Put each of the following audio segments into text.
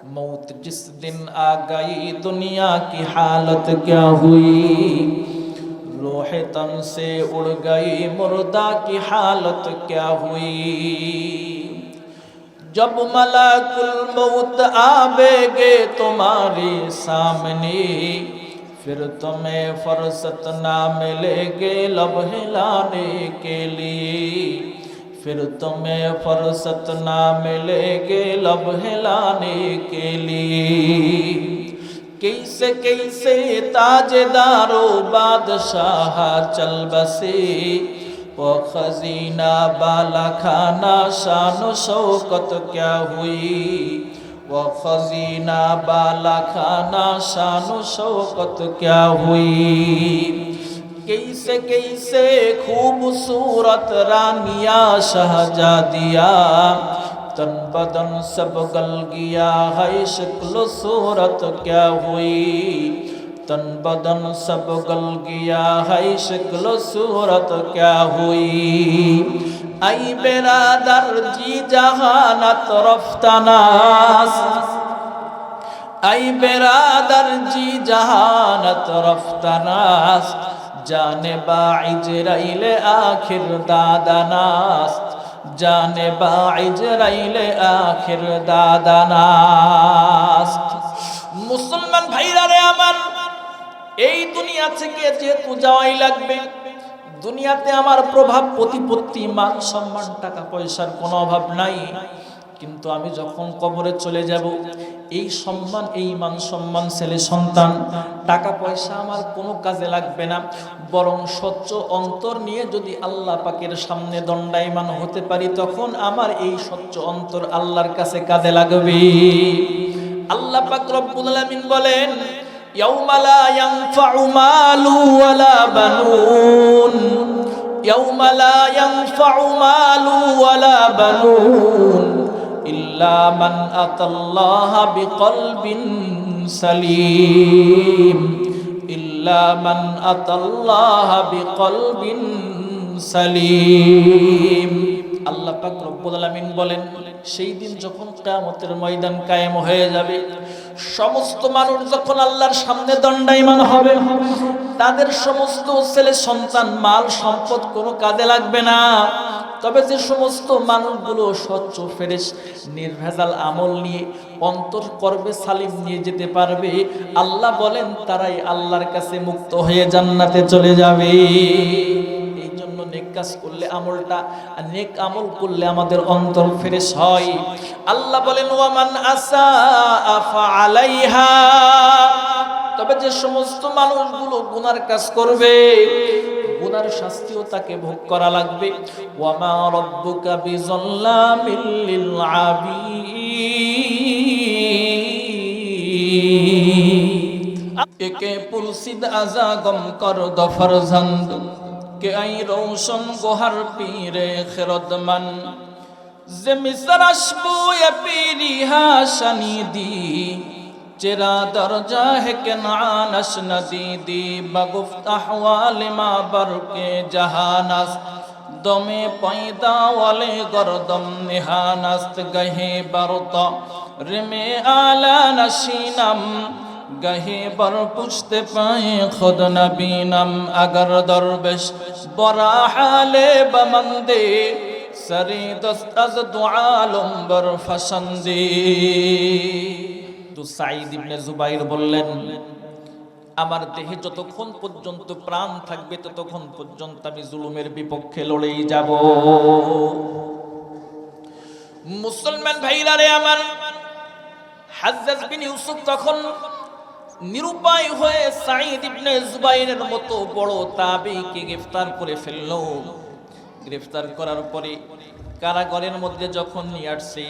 मौत जिस दिन आ गई दुनिया की हालत क्या हुई, रूह तन से उड़ गई मुर्दा की हालत क्या हुई। जब मलाकुल मौत आवेगे तुम्हारे सामने, फिर तुम्हें फुर्सत ना मिलेगे लब हिलाने के लिए, फिर तुम्हें फुर्सत ना मिलेगे लब हिलाने के लिए। कैसे कैसे ताजदारो बादशाह चल बसे, वो खजीना बाला खाना शान शौकत क्या हुई, वो खजीना बाला खाना शान शौकत क्या हुई। कैसे कैसे खूबसूरत रानिया शहजादिया, तन बदन सब गल गया है शक्ल सूरत क्या हुई, तन बदन सब गल गया है शक्ल सूरत क्या हुई। आई बेरादर जी जहानत रफ्तानास, आई बेरादर जी जहानत रफ्तानास, जाने बाइजराइल आखिर दादानास, जाने बाइजराइल आखिर दादानास। মুসলমান ভাইরা রে আমার, এই দুনিয়া থেকে যেহেতু যাওয়াই লাগবে, দুনিয়াতে আমার প্রভাব প্রতিপত্তি মান সম্মান টাকা পয়সার কোনো অভাব নাই, কিন্তু আমি যখন কবরে চলে যাব, এই সম্মান এই মান সম্মান ছেলে সন্তান টাকা পয়সা আমার কোনো কাজে লাগবে না, বরং স্বচ্ছ অন্তর নিয়ে যদি আল্লাহ পাকের সামনে দণ্ডায়মান হতে পারি, তখন আমার এই স্বচ্ছ অন্তর আল্লাহর কাছে কাজে লাগবে। আল্লাহ পাক রব্বুল আলামিন বলেন, ইয়াউমা লা ইয়ানফাউ মালু ওয়ালা বানুন, ইয়াউমা লা ইয়ানফাউ মালু ওয়ালা বানুন ইল্লা মান আতাল্লাহা বিকলবিন সালিম, ইল্লা মান আতাল্লাহা বিকলবিন সালিম। আল্লাহ পাক রব্বুল আলামিন বলেন, সেই দিন যখন কিয়ামতের ময়দান কায়েম হয়ে যাবে, সমস্ত মানুষ যখন আল্লাহর সামনে দণ্ডায়মান হবে, তাদের সমস্ত ছেলে সন্তান মাল সম্পদ কোনো কাজে লাগবে না, তবে যে সমস্ত মানুষগুলো স্বচ্ছ ফ্রেশ নির্ভেজাল আমল নিয়ে অন্তর করবে সালিম নিয়ে যেতে পারবে, আল্লাহ বলেন তারাই আল্লাহর কাছে মুক্ত হয়ে জান্নাতে চলে যাবে। এই জন্য নেক কাজ করলে আমলটা, নেক আমল করলে আমাদের অন্তর ফ্রেশ হয়। আল্লাহ বলেন, ওয়ামান আসা ফাআলাইহা, তবে যে সমস্ত মানুষগুলো গুনার কাজ করবে, গুনার শাস্তিও তাকে ভোগ করা লাগবে। ওয়ামা রাব্বুকা বিযাল্লামিল লিল আবিদ, একে পুরসিদ আজা গম কর দফরজন্দ, কে আই রৌশন গোহার পীরে খেরদমান, যে মিসর আসবু এ পীরি হাশানিদি, চেরা দরজা হে কেনানস নদীদি, বগুফত আহওয়াল মা বরকে জাহানাস, দমে পয়দা ওয়ালে গরদম নিহানাস্ত, গহে বরতা রিমে আলা নশীনম, গহে বর পুছতে পায়ে খুদ নবীনম, अगर दरवेश बरा हाले बमंदे, सरे दस्त अज दुआलम बर फसंदे। তো সাঈদ ইবনে জুবাইর বললেন, আমার দেহে যতক্ষণ পর্যন্ত প্রাণ থাকবে ততক্ষণ পর্যন্ত আমি জুলুমের বিপক্ষে লড়েই যাব। মুসলমান ভাইরা রে আমার, হাজ্জাজ বিন ইউসুফ তখন নিরুপায় হয়ে সাঈদ ইবনে জুবাইরের মতো বড় তাবেঈকে গ্রেফতার করে ফেলল। গ্রেফতার করার পরে কারাগারের মধ্যে যখন নিয়ে আসছে,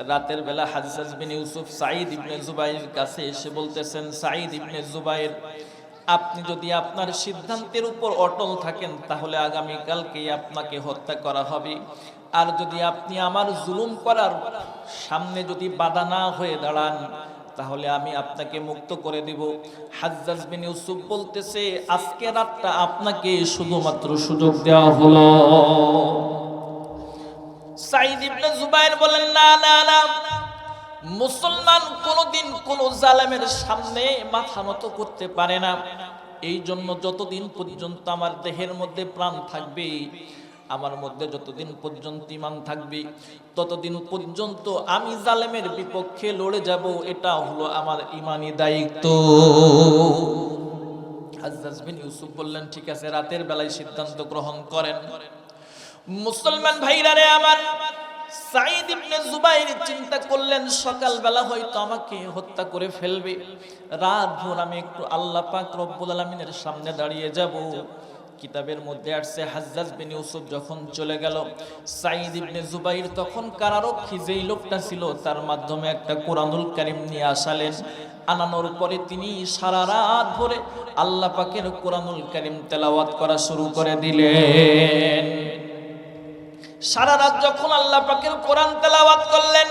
রাতের বেলা হাজ্জাজ বিন ইউসুফ সাঈদ ইবনে জুবাইরের কাছে এসে বলতেছেন, সাঈদ ইবনে জুবাইর, আপনি যদি আপনার সিদ্ধান্তের উপর অটল থাকেন তাহলে আগামী কালকেই আপনাকে হত্যা করা হবে, আর যদি আপনি আমার জুলুম করার সামনে যদি বাধা না হয়ে দাঁড়ান তাহলে আমি আপনাকে মুক্ত করে দিব। হাজ্জাজ বিন ইউসুফ বলতেছে, আজকে রাতটা আপনাকে শুধুমাত্র সুযোগ দেওয়া হলো। সাঈদ ইবনে জুবাইর বলেন, না না না, মুসলমান কোনোদিন কোন জালেমের সামনে মাথা নত করতে পারে না। এই জন্য যতদিন পর্যন্ত আমার দেহের মধ্যে প্রাণ থাকবে, আমার মধ্যে যতদিন পর্যন্ত ঈমান থাকবে, ততদিন পর্যন্ত আমি জালেমের বিপক্ষে লড়ে যাব। এটা হলো আমার ঈমানি দায়িত্ব। হাজ্জাজ বিন ইউসুফ বললেন, ঠিক আছে, রাতের বেলায় সিদ্ধান্ত গ্রহণ করেন। মুসলমান ভাইরা রে আমার, সাঈদ ইবনে জুবাইর চিন্তা করলেন সকালবেলা হয়তো আমাকে হত্যা করে ফেলবে, রাত ভোর আমি একটু আল্লাহ পাক রব্বুল আলামিনের সামনে দাঁড়িয়ে যাব। কিতাবের মধ্যে আসছে হাজ্জাজ বিন ইউসুফ যখন চলে গেল, সাঈদ ইবনে জুবাইর তখন কারারক্ষী যেই লোকটা ছিল তার মাধ্যমে একটা কোরআনুল কারীম নিয়ে আসালেন। আনানোর পরে তিনি সারা রাত ভরে আল্লাহ পাকের কোরআনুল কারীম তেলাওয়াত করা শুরু করে দিলেন। সারা রাত যখন আল্লাহ পাকের কোরআন তেলাওয়াত করলেন,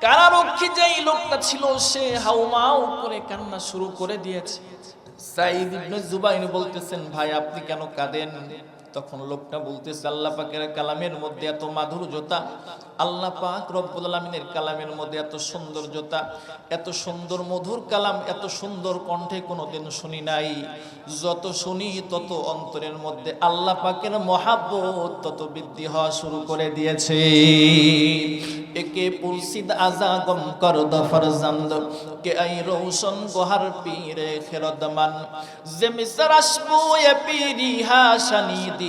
কারারক্ষী যেই লোকটা ছিল সে হাউমাউ করে কান্না শুরু করে দিয়েছে। সাঈদ ইবনে জুবাইর বলতেছেন, ভাই আপনি কেন কাঁদেন? তখন লোকটা বলতেছে, আল্লাহ পাকের কালামের মধ্যে এত মাধুর্যতা, আল্লাহ পাক রব্বুল আলামিনের কালামের মধ্যে এত সৌন্দর্যতা, এত সুন্দর মধুর কালাম, এত সুন্দর কণ্ঠে কোনোদিন শুনি নাই। যত শুনি তত অন্তরের মধ্যে আল্লাহ পাকের মহাব্বত তত বৃদ্ধি হওয়া শুরু করে দিয়েছে। একে পুলসিদ আজা গম কর দফরজন্দ কে আই রৌশন গোহার পীরে খেরদমান যে মিসর আশবু এ পীরি হাশানি দি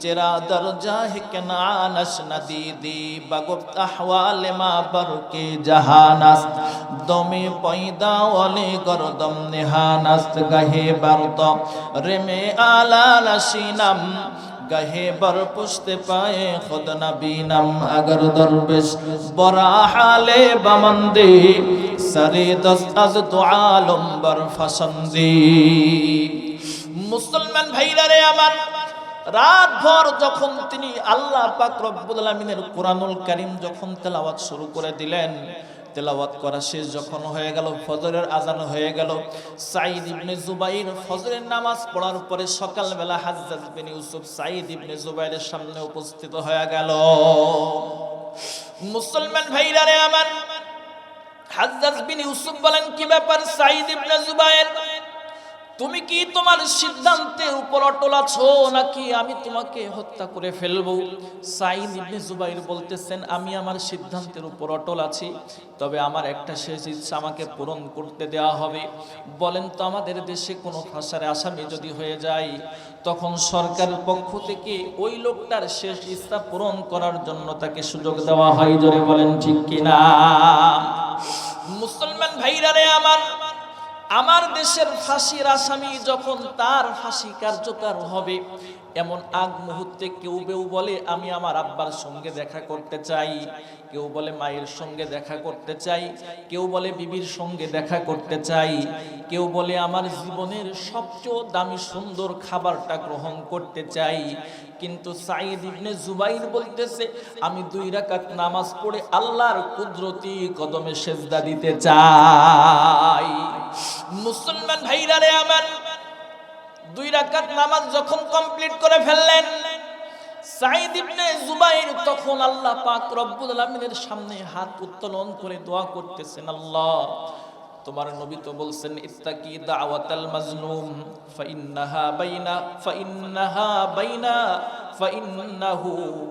চেরা দরজা হে কেনানস নদী দি বগুপ্ত আহওয়াল মা বরকে জাহানাস দমে পয়দা ওয়ালে গরদম নিহানাস গাহে বরদ রেমে আলা নশিনম গাহে बर पुश्ते पाए खुद नबी नम अगर दरवेश बरा हाले बमंदी सरे दस्त अज तो आलम बर फसंदी। মুসলমান ভাইরা রে আমার, রাত ভর যখন তিনি আল্লাহ পাক রব্বুল আলামিনের কোরআনুল কারীম যখন তেলাওয়াত শুরু করে দিলেন, তেলাওয়াত করা শেষ যখন হয়ে গেল, ফজরের আজান হয়ে গেল। সাঈদ ইবনে জুবাইর ফজরের নামাজ পড়ার পরে সকালবেলা হাজ্জাজ বিন ইউসুফ সাঈদ ইবনে জুবাইরের সামনে উপস্থিত হয়ে গেল। মুসলমান ভাইরা রে আমার, হাজ্জাজ বিন ইউসুফ বলেন, কি ব্যাপার সাঈদ ইবনে জুবাইর, তুমি কি তোমার সিদ্ধান্তের উপর অটল আছো নাকি আমি তোমাকে হত্যা করে ফেলবো? সাঈদ ইবনে জুবাইর বলতেছেন, আমি আমার সিদ্ধান্তের উপর অটল আছি, তবে আমার একটা শেষ ইচ্ছা আমাকে পূরণ করতে দেওয়া হবে। বলেন তো, আমাদের দেশে কোনো ফাঁসার আসামি যদি হয়ে যায়, তখন সরকারের পক্ষ থেকে ওই লোকটার শেষ ইচ্ছা পূরণ করার জন্য তাকে সুযোগ দেওয়া হয়। জোরে বলেন ঠিক কিনা? মুসলমান ভাইরা রে আমার, আমার দেশের ফাঁসির আসামি যখন তার ফাঁসি কার্যকর হবে, এমন আগ মুহূর্তে কেউ কেউ বলে আমি আমার আব্বার সঙ্গে দেখা করতে চাই, কেউ বলে মায়ের সঙ্গে দেখা করতে চাই, কেউ বলে বিবির সঙ্গে দেখা করতে চাই, কেউ বলে আমার জীবনের সবচেয়ে দামি সুন্দর খাবারটা গ্রহণ করতে চাই। কিন্তু সাঈদ ইবনে জুবাইর বলতেছে, আমি 2 রাকাত নামাজ পড়ে আল্লাহর কুদরতি কদমে সেজদা দিতে চাই। মুসলমান ভাইরা রে আমার, 2 রাকাত নামাজ যখন কমপ্লিট করে ফেললেন, সাঈদ ইবনে জুবাইর তখন আল্লাহ পাক রব্বুল আলামিনের সামনে হাত উত্তোলন করে দোয়া করতেছেন, আল্লাহ তোমার নবী তো বলছেন, ইত্তাকি দাওয়াতাল মাজলুম ফাইন্নাহু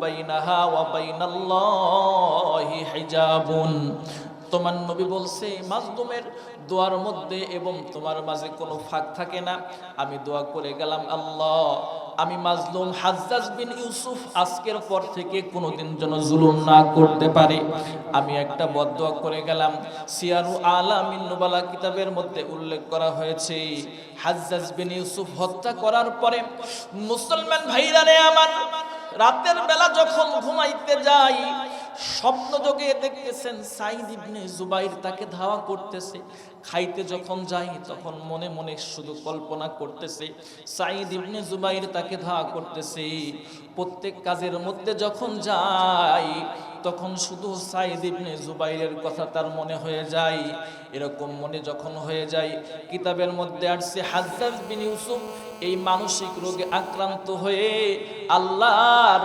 বাইনাহা ওয়া বাইনাল্লাহি হিজাবুন। তোমার নবী বলছে, মাজলুমের দোয়ার মধ্যে এবং তোমার মাঝে কোনো ফাঁক থাকে না। আমি দোয়া করে গেলাম, আল্লাহ আমি মাজলুম হাজ্জাজ বিন ইউসুফ আজকের পর থেকে কোনোদিন যেন জুলুম না করতে পারে। আমি একটা বদদোয়া করে গেলাম। সিয়ারু আলামিন নুবালা কিতাবের মধ্যে উল্লেখ করা হয়েছে, হাজ্জাজ বিন ইউসুফ হত্যা করার পরে মুসলমান ভাইরা রে আমার, রাতের বেলা যখন ঘুমাইতে যাই, স্বপ্ন যোগে দেখতেছেন সাঈদ ইবনে জুবাইর তাকে ধাওয়া করতেছে। খাইতে যখন যাই তখন মনে মনে শুধু কল্পনা করতেছে সাঈদ ইবনে জুবাইর তাকে ধাওয়া করতেছে। প্রত্যেক কাজের মধ্যে যখন যাই তখন শুধু সাইদ ইবনে জুবাইরের কথা তার মনে হয়ে যায়। এরকম মনে যখন হয়ে যায়, কিতাবের মধ্যে আসছে হাজ্জাজ বিন ইউসুফ এই মানসিক রোগে আক্রান্ত হয়ে আল্লাহর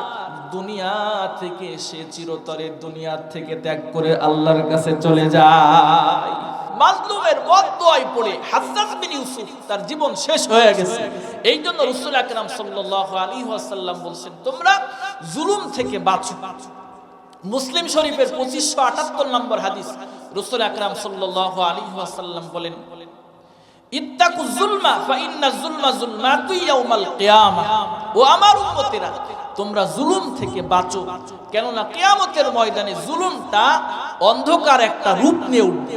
দুনিয়া থেকে সে চিরতরে দুনিয়া থেকে ত্যাগ করে আল্লাহর কাছে চলে যায়। মাজলুমের বদদোয়ায় পড়ে হাজ্জাজ বিন ইউসুফ তার জীবন শেষ হয়ে গেছে। এই জন্য রাসূল আকরাম সাল্লাল্লাহু আলাইহি ওয়াসাল্লাম বলছেন, তোমরা জুলুম থেকে বাঁচো। মুসলিম শরীফের 2578 নম্বর হাদিস, রাসূল আকরাম সাল্লাল্লাহু আলাইহি ওয়াসাল্লাম বলেন, ইত্তাকুজ যুলমা ফা ইন্না যুলমা যুলমাতু ইয়াউমাল কিয়ামাহ। ও আমার উম্মতেরা, তোমরা জুলুম থেকে বাঁচো, কেননা কিয়ামতের ময়দানে জুলুমটা অন্ধকার একটা রূপ নিয়ে উঠবে।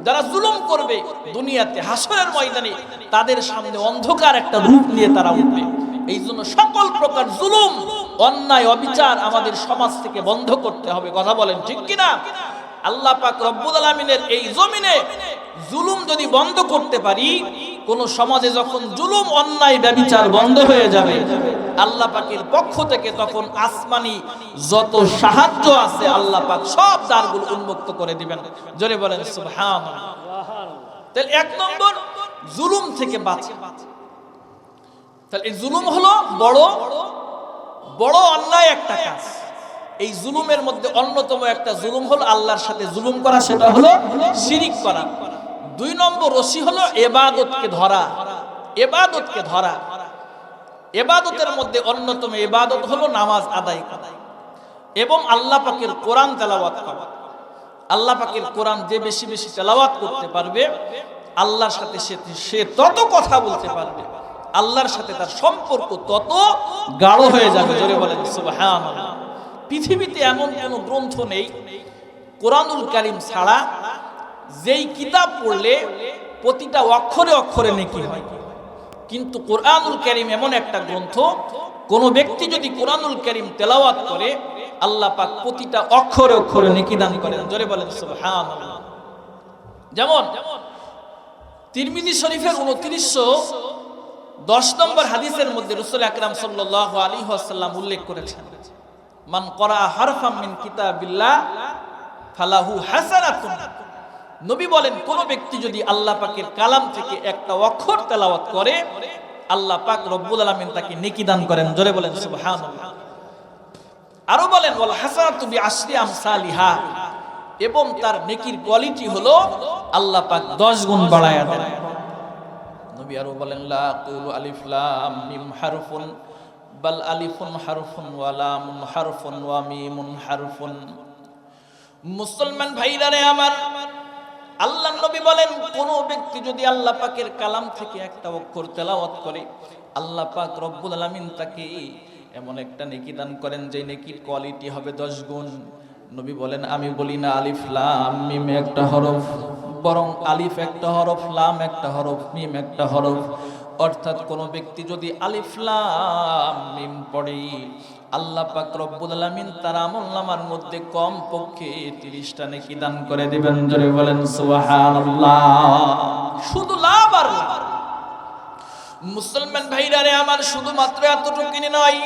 যারা জুলুম করবে দুনিয়াতে, হাসরের ময়দানে তাদের সামনে অন্ধকার একটা রূপ নিয়ে তারা উঠবে। এই জন্য সকল প্রকার জুলুম, অন্যায়, অবিচার আমাদের সমাজ থেকে বন্ধ করতে হবে। কথা বলেন ঠিক কিনা? আল্লাহ পাক রব্বুল আলামিনের এই জমিনে জুলুম যদি বন্ধ করতে পারি, কোন সমাজে যখন জুলুম, অন্যায়, ব্যভিচার বন্ধ হয়ে যাবে, আল্লাহ পাকের পক্ষ থেকে তখন আসমানি যত সাহায্য আছে আল্লাহ পাক সব দ্বারগুলো উন্মুক্ত করে দিবেন। জোরে বলেন সুবহানাল্লাহ। তাহলে এক নম্বর, জুলুম থেকে বাঁচা। তাহলে এই জুলুম হলো বড় বড় অন্যায় একটা কাজ। এই জুলুমের মধ্যে অন্যতম একটা জুলুম হলো আল্লাহর সাথে জুলুম করা, সেটা হলো শিরিক করা। দুই নম্বর রশি হলো ইবাদতকে ধরা। ইবাদতকে ধরা, ইবাদতের মধ্যে অন্যতম ইবাদত হলো নামাজ আদায় করা এবং আল্লাহ পাকের কোরআন তেলাওয়াত করা। আল্লাহ পাকের কোরআন যে বেশি বেশি তেলাওয়াত করতে পারবে, আল্লাহর সাথে সে তত কথা বলতে পারবে, আল্লাহর সাথে তার সম্পর্ক তত গাঢ় হয়ে যাবে। জোরে বলেন সুবহানাল্লাহ। পৃথিবীতে এমন কোনো গ্রন্থ নেই কোরআনুল কারীম ছাড়া যেই কিতাব পড়লে প্রতিটা অক্ষরে অক্ষরে নেকি হয়। কিন্তু কোরআনুল কারীম এমন একটা গ্রন্থ, কোন ব্যক্তি যদি কোরআনুল কারীম তেলাওয়াত করে, আল্লাহ পাক প্রতিটা অক্ষরে অক্ষরে নেকি দান করেন। জোরে বলেন সুবহানাল্লাহ। যেমন তিরমিজি শরীফের 2910 নম্বর হাদিসের মধ্যে রাসূল আকরাম সাল্লাল্লাহু আলাইহি ওয়াসাল্লাম উল্লেখ করেছেন, মান ক্বারা হারফাম মিন কিতাবিল্লাহ ফালাহু হাসানাতুন। নবী বলেন, কোন ব্যক্তি যদি আল্লাহ পাকের কালাম থেকে একটা অক্ষর তেলাওয়াত করে, আল্লাহ পাক রব্বুল আলামিন তাকে নেকি দান করেন। জোরে বলেন সুবহানাল্লাহ। আরো বলেন, ওয়াল হাসানাতু বিআশরি আমসালিহা, এবং তার নেকির কোয়ালিটি হলো আল্লাহ পাক 10 গুণ বাড়ায়া দেন। নবী আরো বলেন, লা কুলু আলিফ লাম মিম হারফুন বাল আলিফুন হারফুন ওয়া লামুন হারফুন ওয়া মিমুন হারফুন। মুসলমান ভাইরা রে আমার, আল্লাহর নবী বলেন, কোন ব্যক্তি যদি আল্লাহ পাকের কালাম থেকে একটা অক্ষর তেলাওয়াত করে, আল্লাহ পাক রব্বুল আলামিন তাকে এমন একটা নেকি দান করেন যে নেকির কোয়ালিটি হবে 10 গুণ। নবী বলেন, আমি বলি না আলিফ লাম মিম একটা হরফ, বরং আলিফ একটা হরফ, লাম একটা হরফ, মিম একটা হরফ। অর্থাৎ কোন ব্যক্তি যদি আলিফ লাম মিম পড়ে, আল্লাহ পাক রব্বুল আলামিন তার আমলনামার মধ্যে কম পক্ষে 30টা নেকি দান করে দিবেন। জোরে বলেন সুবহানাল্লাহ। শুধু লাভ আর লাভ। মুসলমান ভাইরা রে আমার, শুধুমাত্র এতটুকুই নয়,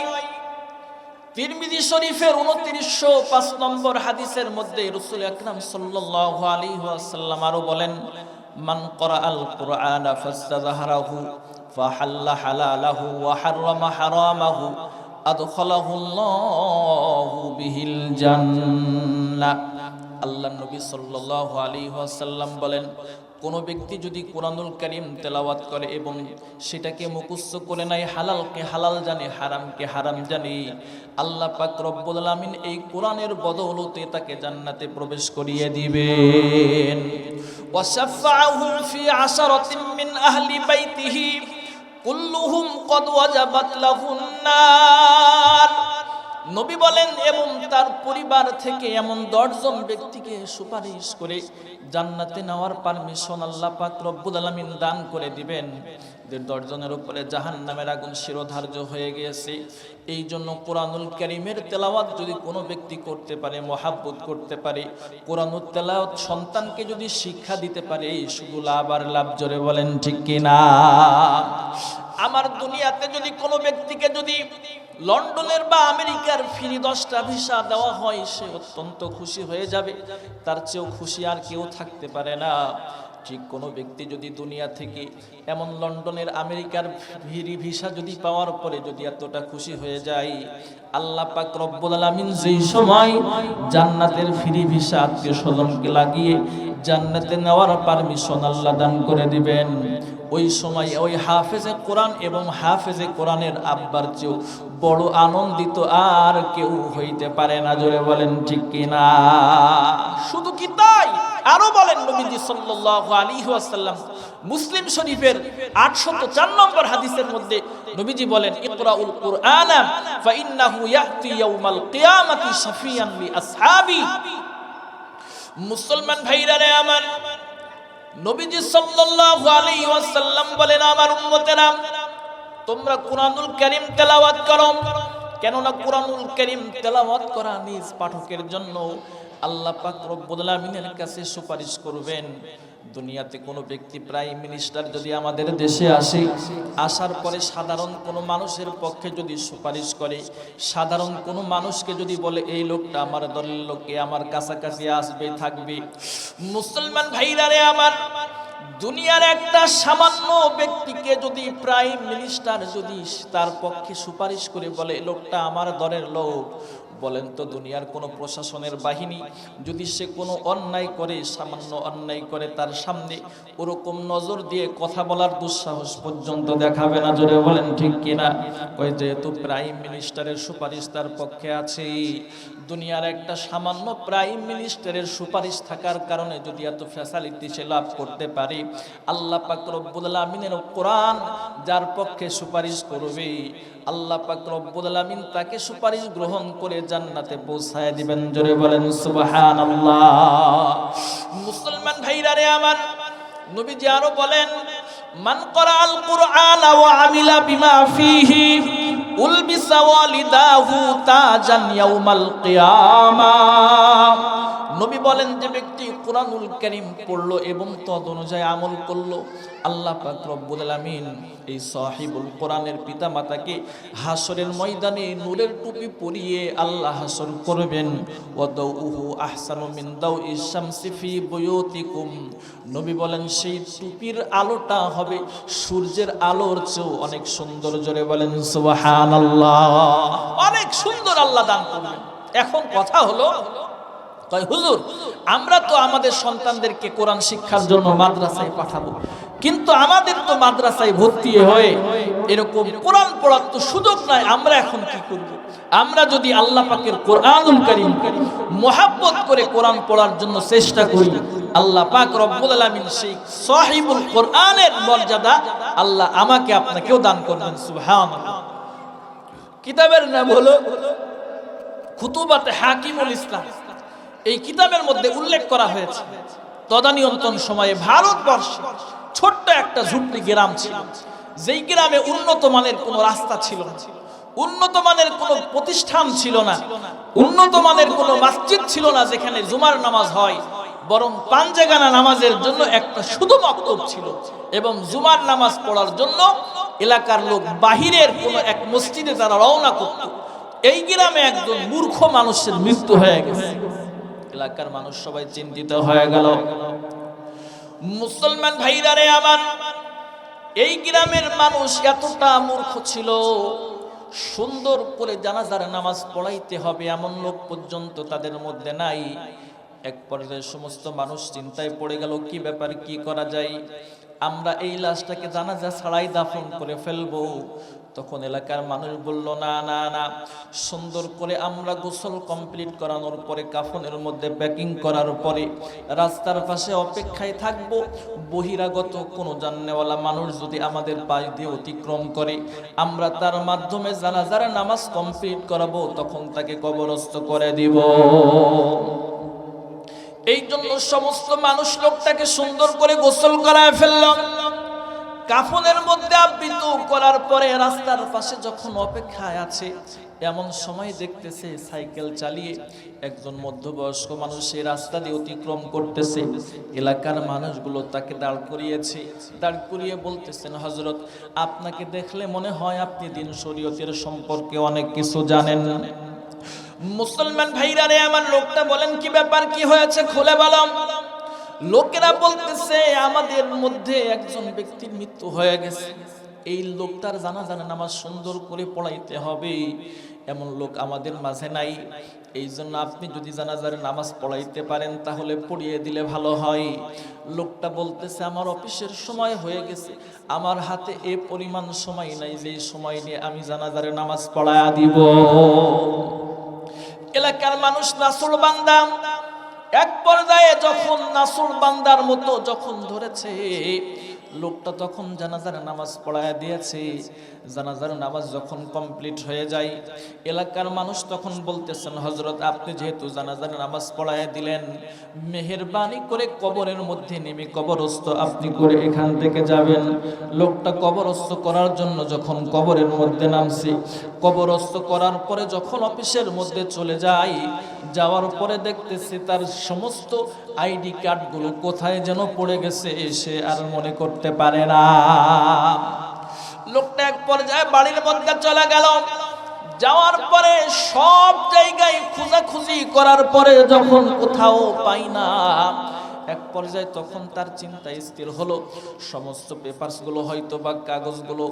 তিরমিজি শরীফের 2905 নম্বর হাদিসের মধ্যে রাসূল আকরাম সাল্লাল্লাহু আলাইহি ওয়াসাল্লাম আরো বলেন, মান ক্বারাআল কুরআনা ফাস্তাযহারাহু ফাহাল্লা হালালাহু ওয়া হাররামা হারামাহু আদখালাহুল্লাহু বিহিল জান্নাহ। আল্লাহর নবী সাল্লাল্লাহু আলাইহি ওয়াসাল্লাম বলেন, কোন ব্যক্তি যদি কোরআনুল কারীম তেলাওয়াত করে এবং সেটাকে মুখস্থ করে নেয়, হালালকে হালাল জানে, হারামকে হারাম জানে, আল্লাহ পাক রব্বুল আলামিন এই কোরআনের বদৌলতে তাকে জান্নাতে প্রবেশ করিয়ে দিবেন। ওয়াশাফাআহু ফি আশরাতিন মিন আহলি বাইতিহি কুল্লুহুম ক্বাদ ওয়াজাবাত লাহুন নার। নবী বলেন, এবং তার পরিবার থেকে এমন 10 জন ব্যক্তিকে সুপারিশ করে জান্নাতে নেওয়ার পারমিশন আল্লাহ পাক রব্বুল আলামিন দান করে দিবেন। 10 জনের উপরে জাহান্নামের আগুন শিরোধার্য হয়ে গিয়েছে। এই জন্য কোরআনুল কারীমের তেলাওয়াত যদি কোনো ব্যক্তি করতে পারে, মহাব্বত করতে পারে, কোরআনুল তেলাওয়াত সন্তানকে যদি শিক্ষা দিতে পারে, শুধু লাভ আর লাভ। জোরে বলেন ঠিক কিনা? আমার দুনিয়াতে যদি কোনো ব্যক্তিকে যদি লন্ডনের বা আমেরিকার ফ্রি 10টা ভিসা দেওয়া হয়, সে অত্যন্ত খুশি হয়ে যাবে। তার চেয়েও খুশি আর কেউ থাকতে পারে না। ঠিক কোনো ব্যক্তি যদি দুনিয়া থেকে এমন লন্ডনের আমেরিকার ফ্রি ভিসা যদি পাওয়ার পরে যদি এতটা খুশি হয়ে যায়, আল্লাহ পাক রব্বুল আলামিন যেই সময় জান্নাতের ফ্রি ভিসা আত্মীয় স্বজনকে লাগিয়ে জান্নাতে নেওয়ার পারমিশন আল্লাহ দান করে দিবেন, ওই সময় ওই হাফেজে কোরআন এবং হাফেজে কোরআনের আব্বার চেয়েও বড় আনন্দিত আর কেউ হইতে পারে না। জোরে বলেন ঠিক কিনা? শুধু কি তাই, আরো বলেন নবীজি সাল্লাল্লাহু আলাইহি ওয়াসাল্লাম মুসলিম শরীফের 804 নম্বর হাদিসের মধ্যে নবীজি বলেন, ইকরাউল কুরআনা ফাইন্নাহু ইয়াতি ইয়াউমাল কিয়ামাতি শাফিয়ান লি আসহাবি। মুসলমান ভাইরা রে আমার, নবীজি সাল্লাল্লাহু আলাইহি ওয়াসাল্লাম বলেন, আমার উম্মতেরা তোমরা কুরআনুল কারীম তেলাওয়াত করো, কেননা কুরআনুল কারীম তেলাওয়াত করা নিজ পাঠকের জন্য আল্লাহ পাক রব্বুল আলামিনের কাছে সুপারিশ করবেন। দুনিয়াতে কোনো ব্যক্তি প্রাইম মিনিস্টার যদি আমাদের দেশে আসে, আসার পরে সাধারণ কোনো মানুষের পক্ষে যদি সুপারিশ করে, সাধারণ কোনো মানুষকে যদি বলে এই লোকটা আমার দলের লোকে আমার কাছাকাছি আসবে থাকবে, মুসলমান ভাইরা রে আমার, দুনিয়ার একটা সামান্য ব্যক্তিকে যদি প্রাইম মিনিস্টার যদি তার পক্ষে সুপারিশ করে বলে লোকটা আমার দলের লোক, বলেন তো দুনিয়ার কোনো প্রশাসনের বাহিনী যদি সে কোনো অন্যায় করে, সামান্য অন্যায় করে, তার সামনে ওরকম নজর দিয়ে কথা বলার দুঃসাহস পর্যন্ত দেখাবে না? জোরে বলেন ঠিক কিনা? ওই যেহেতু প্রাইম মিনিস্টারের সুপারিশ তার পক্ষে আছে, দুনিয়ার একটা সামান্য প্রাইম মিনিস্টারের সুপারিশ থাকার কারণে যদি এত ফ্যাসিলিটি সে লাভ করতে পারে, আল্লাহ পাক রব্বুল আলামিনের কোরআন যার পক্ষে সুপারিশ করবে, আল্লাহ পাক রব্বুল আলামিন তাকে সুপারিশ গ্রহণ করে জান্নাতে পৌঁছায় দিবেন। জোরে বলেন সুবহানাল্লাহ। মুসলমান ভাইরা রে আমার, নবীজি আরো বলেন, মান ক্বরাআল কুরআন ওয়া আমিলা বিমা ফীহি উলবিসা ওয়ালিদাহু তাজান ইয়াউমাল কিয়ামাহ। নবী বলেন, যে ব্যক্তি কুরআনুল কারীম পড়লো এবং তদ অনুযায়ী আমল করলো, আল্লাহ পাক রব্বুল আলামিন এই সাহিবুল কোরআনের পিতামাতাকে হাসরের ময়দানে নূরের টুপি পরিয়ে আল্লাহ হাসর করবেন। ওয়াদাউহু আহসানু মিন দাউইশ শামসি ফি বুয়ুতিকুম। নবী বলেন, সেই টুপির আলোটা হবে সূর্যের আলোর চেয়েও অনেক সুন্দর। জোরে বলেন সুবহানাল্লাহ। অনেক সুন্দর আল্লাহ দান করবেন। এখন কথা হলো, তাই হুজুর আমরা তো আমাদের সন্তানদেরকে কোরআন শিক্ষার জন্য মাদ্রাসায় পাঠাবো, কিন্তু আমাদের তো মাদ্রাসায় ভর্তি হয়ে এরকম কোরআন পড়ার তো সুযোগ নাই, আমরা এখন কি করব? আমরা যদি আল্লাহ পাকের কোরআনুল কারীম মুহাব্বত করে কোরআন পড়ার জন্য চেষ্টা করি, আল্লাহ পাক রব্বুল আলামিন সেই সাহিবুল কোরআনের মর্যাদা আল্লাহ আমাকে আপনাকেও দান করবেন। সুবহানাল্লাহ। কিতাবের নাম হলো খুতুবাতে হাকিমুল ইসলাম। এই কিতাবের মধ্যে উল্লেখ করা হয়েছে, তদানীন্তন সময়ে ভারতবর্ষে ছোট্ট একটা ঝুপড়ি গ্রাম ছিল, যেই গ্রামে উন্নত মানের কোনো রাস্তা ছিল না, উন্নত মানের কোনো প্রতিষ্ঠান ছিল না, উন্নত মানের কোনো মসজিদ ছিল না যেখানে জুমার নামাজ হয়, বরং পাঞ্জেগানা নামাজের জন্য একটা শুধু মক্তব ছিল, এবং জুমার নামাজ পড়ার জন্য এলাকার লোক বাহিরের কোনো এক মসজিদে তারা রওনা করত। এই গ্রামে একজন মূর্খ মানুষের মৃত্যু হয়ে গেছে। এলাকার মানুষ সবাই চিন্তিত হয়ে গেল। মুসলমান ভাইরা রে আমার, এই গ্রামের মানুষ এতটা মূর্খ ছিল, সুন্দর করে জানাজার নামাজ পড়াইতে হবে এমন লোক পর্যন্ত তাদের মধ্যে নাই। এক পর্যায়ে সমস্ত মানুষ চিন্তায় পড়ে গেল, কি ব্যাপার, কি করা যায়, আমরা এই লাশটাকে জানাজা ছাড়াই দাফন করে ফেলবো। তখন এলাকার মানুষ বলল, না না না, সুন্দর করে আমরা গোসল কমপ্লিট করানোর পরে কাফনের মধ্যে প্যাকিং করার পরে রাস্তার পাশে অপেক্ষায় থাকবো, বহিরাগত কোনো জাননেওয়ালা মানুষ যদি আমাদের পাশ দিয়ে অতিক্রম করে আমরা তার মাধ্যমে জানাজার নামাজ কমপ্লিট করাবো, তখন তাকে কবরস্থ করে দিব। এই জন্য সমস্ত মানুষ লোকটাকে সুন্দর করে গোসল করায় ফেলল। কাফনের মধ্যে আবৃত করার পরে রাস্তার পাশে যখন অপেক্ষায় আছে, এমন সময় দেখতেছে সাইকেল চালিয়ে একজন মধ্যবয়স্ক মানুষ সেই রাস্তা দিয়ে অতিক্রম করতেছে। এলাকার মানুষগুলো তাকে দাঁড় করিয়েছে, দাঁড় করিয়ে বলতেছেন, হযরত, আপনাকে দেখলে মনে হয় আপনি দিন শরীয়তের সম্পর্কে অনেক কিছু জানেন। মুসলমান ভাইরা রে আমার, লোকটা বলেন, কি ব্যাপার, কি হয়েছে, খুলে বলো। লোকেরা বলতেছে, আমাদের মধ্যে একজন ব্যক্তির মৃত্যু হয়ে গেছে, এই লোকটার জানাজার নামাজ সুন্দর করে পড়াইতে হবে, এমন লোক আমাদের মাঝে নাই। এই জন্য আপনি যদি জানাজার নামাজ পড়াইতে পারেন তাহলে পড়িয়ে দিলে ভালো হয়। লোকটা বলতেছে, আমার অফিসের সময় হয়ে গেছে, আমার হাতে এ পরিমাণ সময় নাই যে সময় নিয়ে আমি জানাজার নামাজ পড়ায়া দিব। এলাকার মানুষ নাসুর বান্দা, এক পর্যায়ে যখন নাসুর বান্দার মতো যখন ধরেছে, লোকটা তখন জানাজার নামাজ পড়ায়া দিয়েছে। জানাজার নামাজ যখন কমপ্লিট হয়ে যায়, এলাকার মানুষ তখন বলতেছেন, হযরত, আপনি যেহেতু জানাজার নামাজ পড়ায়া দিলেন, মেহেরবানি করে কবরের মধ্যে নেমে কবরস্থ আপনি করে এখান থেকে যাবেন। লোকটা কবরস্থ করার জন্য যখন কবরের মধ্যে নামছে, কবরস্থ করার পরে যখন অফিসের মধ্যে চলে যায়, যাওয়ার পরে দেখতেছে তার সমস্ত আইডি কার্ডগুলো কোথায় যেন পড়ে গেছে, সে আর মনে করতে পারে না। লোকটা এক পর্যায়ে বাড়ির মধ্যে চলে গেল। যাওয়ার পরে সব জায়গায় খোঁজাখুঁজি করার পরে যখন কোথাও পাই না, এক পর্যায়ে তখন তার চিন্তা স্থির হলো, সমস্ত পেপারসগুলো হয়তো বা কাগজগুলো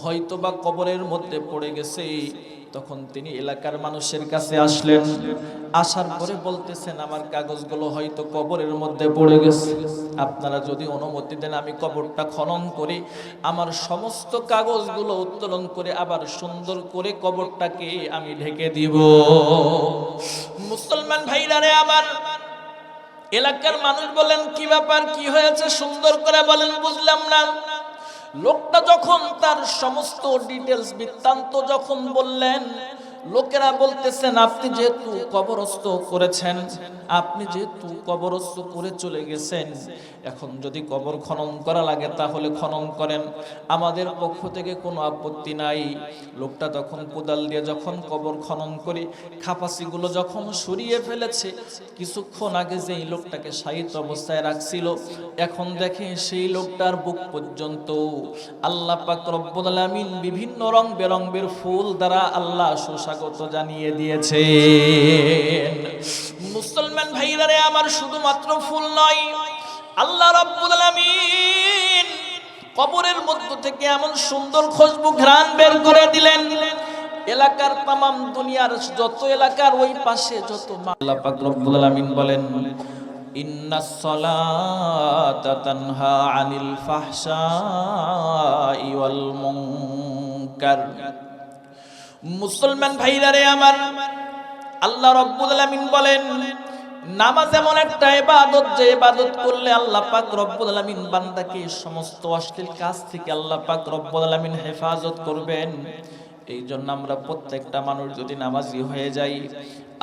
হয়তো বা কবরের মধ্যে পড়ে গেছে। তখন তিনি এলাকার মানুষের কাছে আসলেন, আসার পরে বলতেছেন, আমার কাগজগুলো হয়তো কবরের মধ্যে পড়ে গেছে, আপনারা যদি অনুমতি দেন আমি কবরটা খনন করে আমার সমস্ত কাগজগুলো উত্তোলন করে আবার সুন্দর করে কবরটাকে আমি ঢেকে দিব। মুসলমান ভাইরা রে আমার, এলাকার মানুষ বলেন, কি ব্যাপার, কি হয়েছে, সুন্দর করে বলেন, বুঝলাম না। লোকটা যখন তার সমস্ত ডিটেলস বৃত্তান্ত যখন বললেন, লোকেরা বলতেছেন, আপনি যেহেতু কবরস্থ করেছেন, আপনি যেহেতু কবরস্থ করে চলে গেছেন, এখন যদি কবর খনন করা লাগে তাহলে খনন করেন, আমাদের পক্ষ থেকে কোনো আপত্তি নাই। লোকটা তখন কোদাল দিয়ে যখন কবর খনন করে খাপাসিগুলো যখন সরিয়ে ফেলেছে, কিছুক্ষণ আগে যেই লোকটাকে শায়িত অবস্থায় রাখছিল, এখন দেখে সেই লোকটার বুক পর্যন্ত আল্লাহ পাক রব্বুল আলামিন বিভিন্ন রং বেরঙের ফুল দ্বারা আল্লাহ সুস্বাগত জানিয়ে দিয়েছে। মুসলমান ভাইরা রে আমার, শুধুমাত্র ফুল নয়, আল্লাহ রাব্বুল আলামিন কবরের মধ্য থেকে এমন সুন্দর খুশবু ঘ্রাণ বের করে দিলেন, এলাকার তামাম দুনিয়ার যত এলাকার ওই পাশে যত, আল্লাহ পাক রব্বুল আলামিন বলেন, ইন্নাস সালাতা তানহা আনিল ফাহশাই ওয়াল মুনকার। মুসলমান ভাইরা রে আমার, আল্লাহ রাব্বুল আলামিন বলেন, নামাজ এমন একটা ইবাদত, যে ইবাদত করলে আল্লাহ পাক রব্বুল আলামিন বান্দাকে সমস্ত অশ্লীল কাজ থেকে আল্লাহ পাক রব্বুল আলামিন হেফাজত করবেন। এই জন্য আমরা প্রত্যেকটা মানুষ যদি নামাজি হয়ে যাই,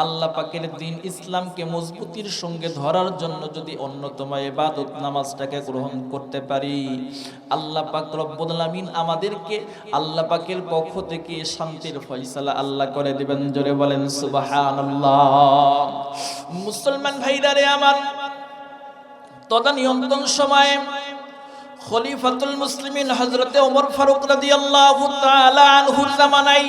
আল্লাহ পাকের দ্বীন ইসলামকে মজবুতির সঙ্গে ধরার জন্য যদি অন্যতম ইবাদত নামাজটাকে গ্রহণ করতে পারি, আল্লাহ পাক রব্বুল আলামিন আমাদেরকে আল্লাহ পাকের পক্ষ থেকে শান্তির ফয়সালা আল্লাহ করে দিবেন। জোরে বলেন সুবহানাল্লাহ। মুসলমান ভাইরা রে আমার, তদানীন্তন সময়ে খলিফাতুল মুসলিমিন হযরতে ওমর ফারুক রাদিয়াল্লাহু তাআলা আনহুর জামানায়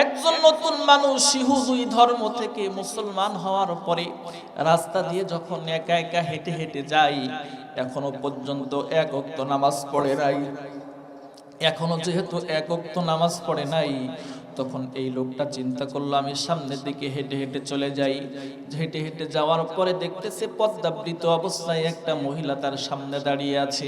একজন নতুন মানুষ ইহুদি ধর্ম থেকে মুসলমান হওয়ার পরে রাস্তা দিয়ে যখন একা একা হেঁটে হেঁটে যায়, এখনো পর্যন্ত এক ওয়াক্ত নামাজ পড়ে নাই। এখনো যেহেতু এক ওয়াক্ত নামাজ পড়ে নাই, তখন এই লোকটা চিন্তা করলো, আমি সামনের দিকে হেঁটে হেঁটে চলে যাই। হেঁটে হেঁটে যাওয়ার পরে দেখতেছে পদ্মাবৃত অবস্থায় একটা মহিলা তার সামনে দাঁড়িয়ে আছে।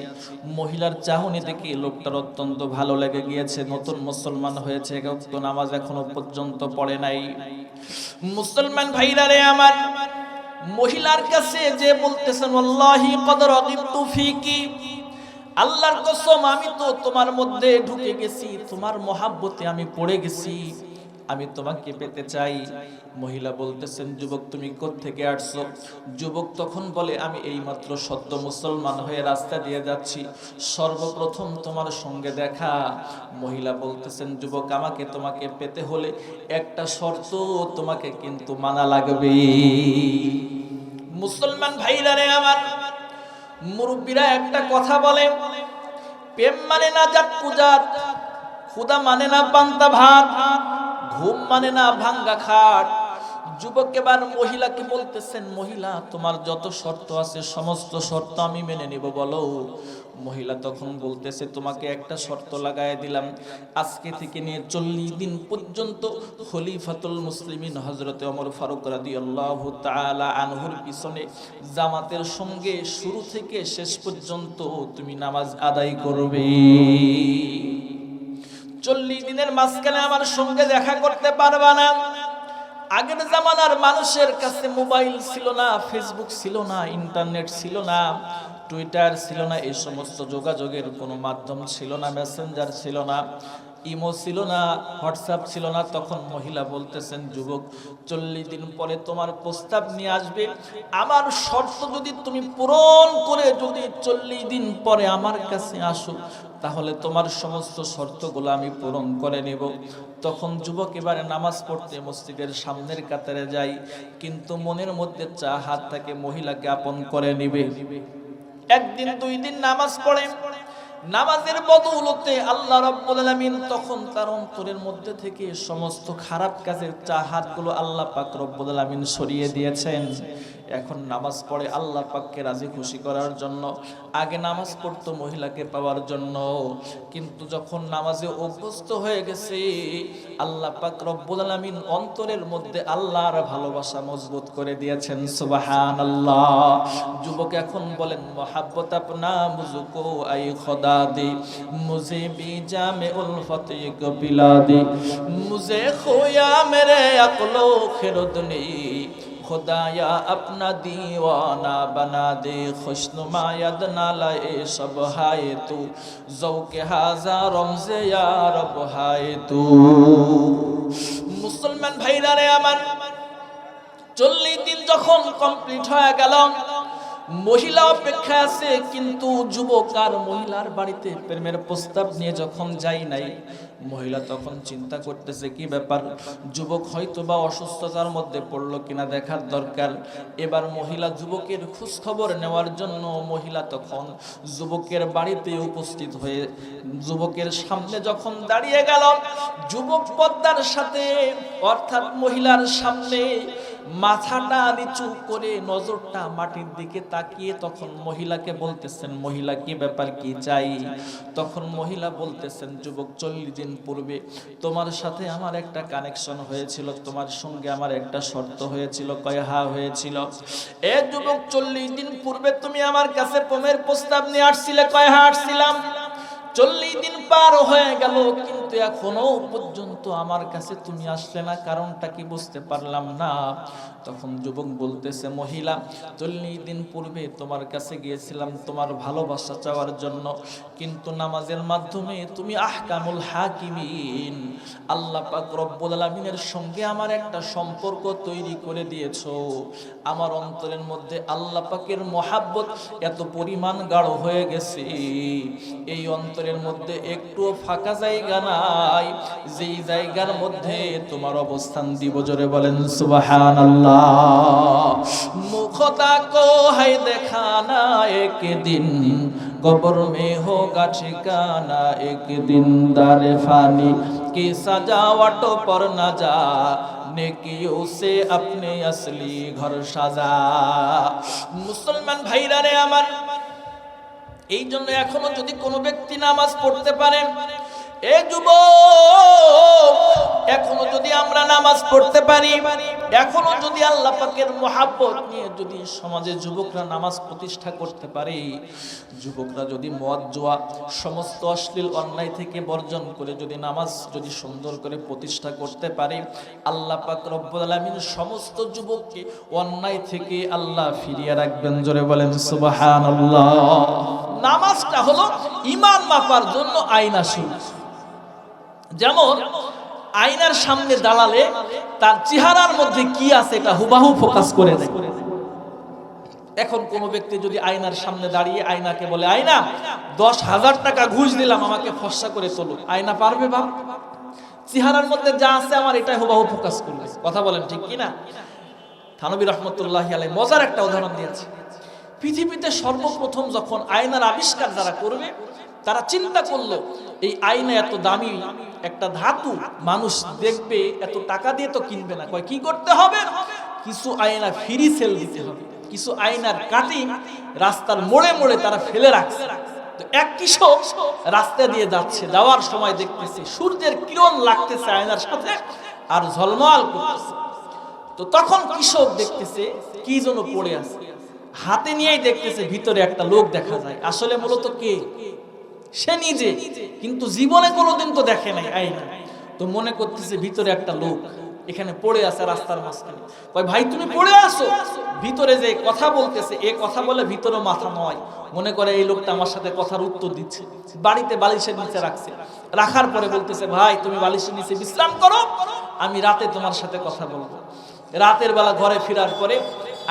মহিলার চাহনি দেখে লোকটার অত্যন্ত ভালো লেগে গিয়েছে। নতুন মুসলমান হয়েছে, এক ওয়াক্ত নামাজ এখনো পর্যন্ত পড়ে নাই। মুসলমান ভাইরা রে আমার, মহিলার কাছে যে বলতেছেন, ওয়াল্লাহি কদ রাগিবতু ফিকি, আল্লাহর কসম আমি তো তোমার মধ্যে ঢুকে গেছি, তোমার মহাব্বতে আমি পড়ে গেছি। আমি তোমাকে পেতে চাই। মহিলা বলতেছেন, যুবক তুমি কোত্থেকে আসছো? যুবক তখন বলে, আমি এইমাত্র সদ্য মুসলমান হয়ে রাস্তা দিয়ে যাচ্ছি, সর্বপ্রথম তোমার সঙ্গে দেখা। মহিলা বলতেছেন, যুবক আমাকে তোমাকে পেতে হলে একটা শর্ত তোমাকে কিন্তু মানা লাগবে। মুসলমান ভাইরা রে আমার, মুরব্বীরা একটা কথা বলে, প্রেম মানে না জাত পূজাত, খুদা মানে না পান্তা ভাত, ঘুম মানে না ভাঙ্গা খাট। যুবক এবার মহিলাকে বলতেছেন, মহিলা তোমার যত শর্ত আছে সমস্ত শর্ত আমি মেনে নিব, বলো। মহিলা তখন বলতেছে, তোমাকে একটা শর্ত লাগায় দিলাম, আজকে থেকে নিয়ে 40 দিন পর্যন্ত খলিফাতুল মুসলিমিন হযরতে ওমর ফারুক রাদিয়াল্লাহু তাআলা আনহুর পিছনে জামাতের সঙ্গে শুরু থেকে শেষ পর্যন্ত তুমি নামাজ আদায় করবে। 40 দিনের মাঝখানে আমার সঙ্গে দেখা করতে পারবা না। আগের জামানার মানুষের কাছে মোবাইল ছিল না, ফেসবুক ছিল না, ইন্টারনেট ছিল না, টুইটার ছিল না, এই সমস্ত যোগাযোগের কোনো মাধ্যম ছিল না, মেসেঞ্জার ছিল না, ইমো ছিল না, হোয়াটসঅ্যাপ ছিল না। তখন মহিলা বলতেছেন, যুবক 40 দিন পরে তোমার প্রস্তাব নিয়ে আসবে, আমার শর্ত যদি তুমি পূরণ করে যদি 40 দিন পরে আমার কাছে আসো, তাহলে তোমার সমস্ত শর্তগুলো আমি পূরণ করে নেব। তখন যুবক এবারে নামাজ পড়তে মসজিদের সামনের কাতারে যায়, কিন্তু মনের মধ্যে চাহাত থাকে মহিলাকে আপন করে নিবে। একদিন 2 দিন নামাজ পড়ে, নামাজের বদৌলতে আল্লাহ রাব্বুল আলামিন তখন তার অন্তরের মধ্যে থেকে সমস্ত খারাপ কাজের চাহাতগুলো আল্লাহ পাক রব্বুল আলামিন সরিয়ে দিয়েছেন। এখন নামাজ পড়ে আল্লাহ পাককে রাজি খুশি করার জন্য। আগে নামাজ পড়তো মহিলাকে পাওয়ার জন্য, কিন্তু যখন নামাজে অভ্যস্ত হয়ে গেছে, আল্লাহ পাক রব্বুল আলামিন অন্তরের মধ্যে আল্লাহর ভালোবাসা মজবুত করে দিয়েছেন। সুবহানাল্লাহ। যুবক এখন বলেন, মোহাব্বত আপনা মুঝকো আই খোদা দে, মুঝে भी जामे उल्फत एक पिला दे, मुझे खोया मेरे अक्लो खिरदनी, खुदाया अपना दीवाना बना दे, खुशनुमा यद ना लाए सब हाय तू, ज़ौक़े हाज़ा रमज़े या रब हाय तू। मुसलमान भाईरा रे আমার, 40 দিন যখন কমপ্লিট হয়ে গেল, মহিলা অপেক্ষা আছে, কিন্তু যুবক আর মহিলার বাড়িতে প্রেমের প্রস্তাব নিয়ে যখন যাই নাই, মহিলা তখন চিন্তা করতেছে কি ব্যাপার, যুবক হয়তো বা অসুস্থতার মধ্যে পড়লো কিনা দেখার দরকার। এবার মহিলা যুবকের খোঁজ খবর নেওয়ার জন্য মহিলা তখন যুবকের বাড়িতে উপস্থিত হয়ে যুবকের সামনে যখন দাঁড়িয়ে গেল, যুবক পর্দার সাথে অর্থাৎ মহিলার সামনে মাথাটা নিচু করে নজরটা মাটির দিকে তাকিয়ে তখন মহিলাকে বলতেছেন, মহিলা কি ব্যাপার, কি চাই? তখন মহিলা বলতেছেন, যুবক 40 দিন পূর্বে তোমার সাথে আমার একটা কানেকশন হয়েছিল, তোমার সঙ্গে আমার একটা শর্ত হয়েছিল। কয় হ্যাঁ হয়েছিল। এ যুবক 40 দিন পূর্বে তুমি আমার কাছে প্রেমের প্রস্তাব নিয়ে আসছিলে? কয় হ্যাঁ আসছিলাম। 40 দিন পার হয়ে গেল, কিন্তু এখনো পর্যন্ত আমার কাছে তুমি আসলে না, কারণটা কি বুঝতে পারলাম না। তখন যুবক বলতেছে, মহিলা 40 দিন পূর্বে তোমার কাছে গিয়েছিলাম তোমার ভালোবাসা চাওয়ার জন্য, কিন্তু নামাজের মাধ্যমে তুমি আহকামুল হাকিমিন আল্লাহ পাক রব্বুল আলামিনের সঙ্গে আমার একটা সম্পর্ক তৈরি করে দিয়েছো। আমার অন্তরের মধ্যে আল্লাহ পাকের মহাব্বত এত পরিমাণ গাঢ় হয়ে গেছে, এই অন্তরের মধ্যে একটুও ফাঁকা জায়গা নাই, যেই জায়গার মধ্যে তোমার অবস্থান দিব। জোরে বলেন সুবহানাল্লাহ। মুখতা কো है দেখানা एक दिन, कब्र में होगा ठिकाना एक दिन, दारे फानी की सजावट पर न जा, नेकियों से अपने असली घर सजा। মুসলমান ভাইরা রে আমার, এই জন্য এখনো যদি কোনো ব্যক্তি নামাজ পড়তে পারে, এ যুবক এখনো যদি আমরা নামাজ পড়তে পারি, এখনো যদি আল্লাহ পাকের মহাব্বত নিয়ে যদি সমাজে যুবকরা নামাজ প্রতিষ্ঠা করতে পারে, যুবকরা যদি মদ জুয়া সমস্ত অশ্লীল অন্যায় থেকে বর্জন করে যদি নামাজ যদি সুন্দর করে প্রতিষ্ঠা করতে পারে, আল্লাহ পাক রব্বুল আলামিন সমস্ত যুবককে অন্যায় থেকে আল্লাহ ফিরিয়ে রাখবেন। জোরে বলেন সুবহানাল্লাহ। নামাজটা হলো ঈমান মাপার জন্য আয়না। যেমন আয়নার সামনে দাঁড়ালে তার চেহারার মধ্যে কি আছে এটা হুবাহু ফোকাস করে দেয়। এখন কোন ব্যক্তি যদি আয়নার সামনে দাঁড়িয়ে আয়নাকে বলে, আয়না 10,000 টাকা ঘুষ দিলাম আমাকে ফর্সা করে তোলো, আয়না পারবে? বাপ, চেহারার মধ্যে যা আছে আমার এটাই হুবাহু ফোকাস করবে। কথা বলেন ঠিক কিনা? থানবী রহমতুল্লাহি আলাইহি মজার একটা উদাহরণ দিয়েছে। পৃথিবীতে সর্বপ্রথম যখন আয়নার আবিষ্কার যারা করবে তারা চিন্তা করলো এই আয়না এত দামি একটা ধাতু, মানুষ দেখবে, এত টাকা দিয়ে তো কিনবে না। কয় কি করতে হবে? কিছু আয়না ফ্রি সেল দিতে হবে। কিছু আয়নার কাটিং রাস্তার মোড়ে মোড়ে তারা ফেলে রাখছে। তো এক কৃষক রাস্তা দিয়ে যাচ্ছে, যাওয়ার সময় দেখতেছে সূর্যের কিরণ লাগতেছে আয়নার সাথে আর ঝলমল করতেছে। তো তখন কৃষক দেখতেছে কি যেন পড়ে আছে, হাতে নিয়েই দেখতেছে ভিতরে একটা লোক দেখা যায়। আসলে মূলত কে? সে নিজে, কিন্তু জীবনে কোনোদিন তো দেখে নাই আয়না। তো মনে করতেছে ভিতরে একটা লোক এখানে পড়ে আছে রাস্তার মাঝখানে। কয় ভাই তুমি পড়ে আসো, ভিতরে যে কথা বলতেছে এ কথা বলে ভিতরে মাথা নয়, মনে করে এই লোকটা আমার সাথে কথার উত্তর দিচ্ছে। বাড়িতে বালিশের নিচে রাখছে, রাখার পরে বলতেছে ভাই তুমি বালিশের নিচে বিশ্রাম করো, আমি রাতে তোমার সাথে কথা বলবো। রাতের বেলা ঘরে ফেরার পরে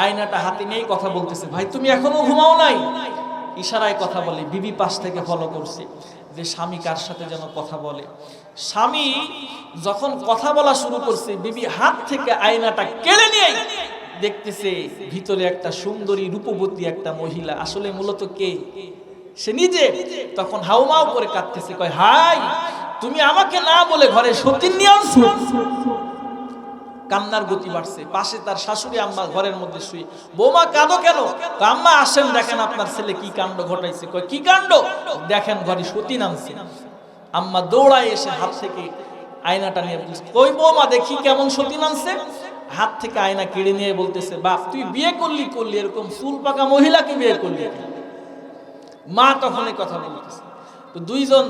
আয়নাটা হাতে নিয়েই কথা বলতেছে, ভাই তুমি এখনো ঘুমাও নাই? ইশারায় কথা বলে। বিবি পাশ থেকে ফলো করছে যে স্বামী কার সাথে যেন কথা বলে। স্বামী যখন কথা বলা শুরু করছে, বিবি হাত থেকে আয়নাটা কেড়ে নিয়ে দেখতেছে ভিতরে একটা সুন্দরী রূপবতী একটা মহিলা। আসলে মূলত কে? সে নিজে। তখন হাউমাউ করে কাঁদতেছে, কয় হাই তুমি আমাকে না বলে ঘরে সতীন নিয়ে আনছো। কান্নার গতি বাড়ছে। পাশে তার শাশুড়ি আম্মা ঘরের মধ্যে শুয়ে, বৌমা কাঁদো কেন? আম্মা আসেন দেখেন আপনার ছেলে কি কাণ্ড ঘটাইছে। কয় কি কাণ্ড? দেখেন ঘরে সতীন আনছে। আম্মা দৌড়ায় এসে হাত থেকে আয়নাটা নিয়ে বলছে, কই বৌমা দেখি কেমন সতীন আনছে। হাত থেকে আয়না কেড়ে নিয়ে বলতেছে, বাপ তুই বিয়ে করলি এরকম চুল পাকা মহিলাকে বিয়ে করলি? মা তখন এই কথা বলতেছে। তো দুইজন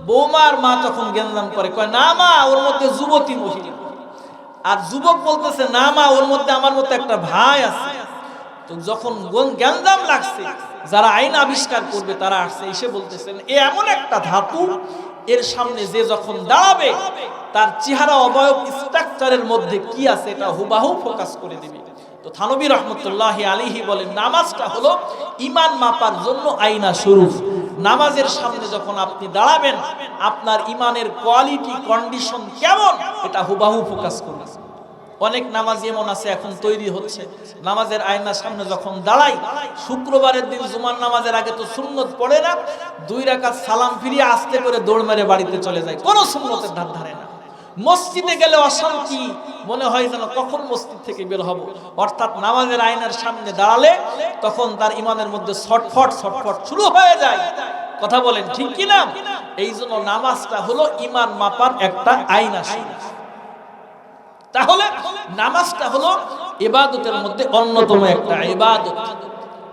বৌমা আর মা তখন জ্ঞানদান করে, কয় না মা ওর মধ্যে যুবতী মহিলা। আর যুবক বলতেছে, না মা ওর মধ্যে আমার মতো একটা ভাই আছে। তো যখন জ্ঞানদাম লাগছে, যারা আইন আবিষ্কার করবে তারা আসছে, এসে বলতেছেন এ এমন একটা ধাতু, এর সামনে যে যখন দাঁড়াবে তার চেহারা অবয়ব স্ট্রাকচারের মধ্যে কি আছে এটা হুবাহু ফোকাস করে দিবে। তো থানবী রহমতুল্লাহি আলাইহি বলেন, নামাজটা হলো ঈমান মাপার জন্য আয়না স্বরূপ। নামাজের সামনে যখন আপনি দাঁড়াবেন, আপনার ঈমানের কোয়ালিটি কন্ডিশন কেমন এটা হুবাহু ফোকাস করবে। অনেক নামাজি এমন আছে এখন তৈরি হচ্ছে, নামাজের আয়নার সামনে যখন দাঁড়াই, শুক্রবারের দিন জুমার নামাজের আগে তো সুন্নত পড়ে না, 2 রাকাত সালাম ফিরিয়ে আস্তে করে দৌড় মেরে বাড়িতে চলে যায়, কোনো সুন্নতের ধার ধারে না। মসজিদে গেলে অশান্তি, মনে হয় যেন কখন মসজিদ থেকে বের হব। অর্থাৎ নামাজের আয়নার সামনে দাঁড়ালে তখন তার ঈমানের মধ্যে ছটফট শুরু হয়ে যায়। কথা বলেন ঠিক কি না? এই জন্য নামাজটা হলো ঈমান মাপার একটা আয়না। তাহলে নামাজটা হলো ইবাদতের মধ্যে অন্যতম একটা ইবাদত।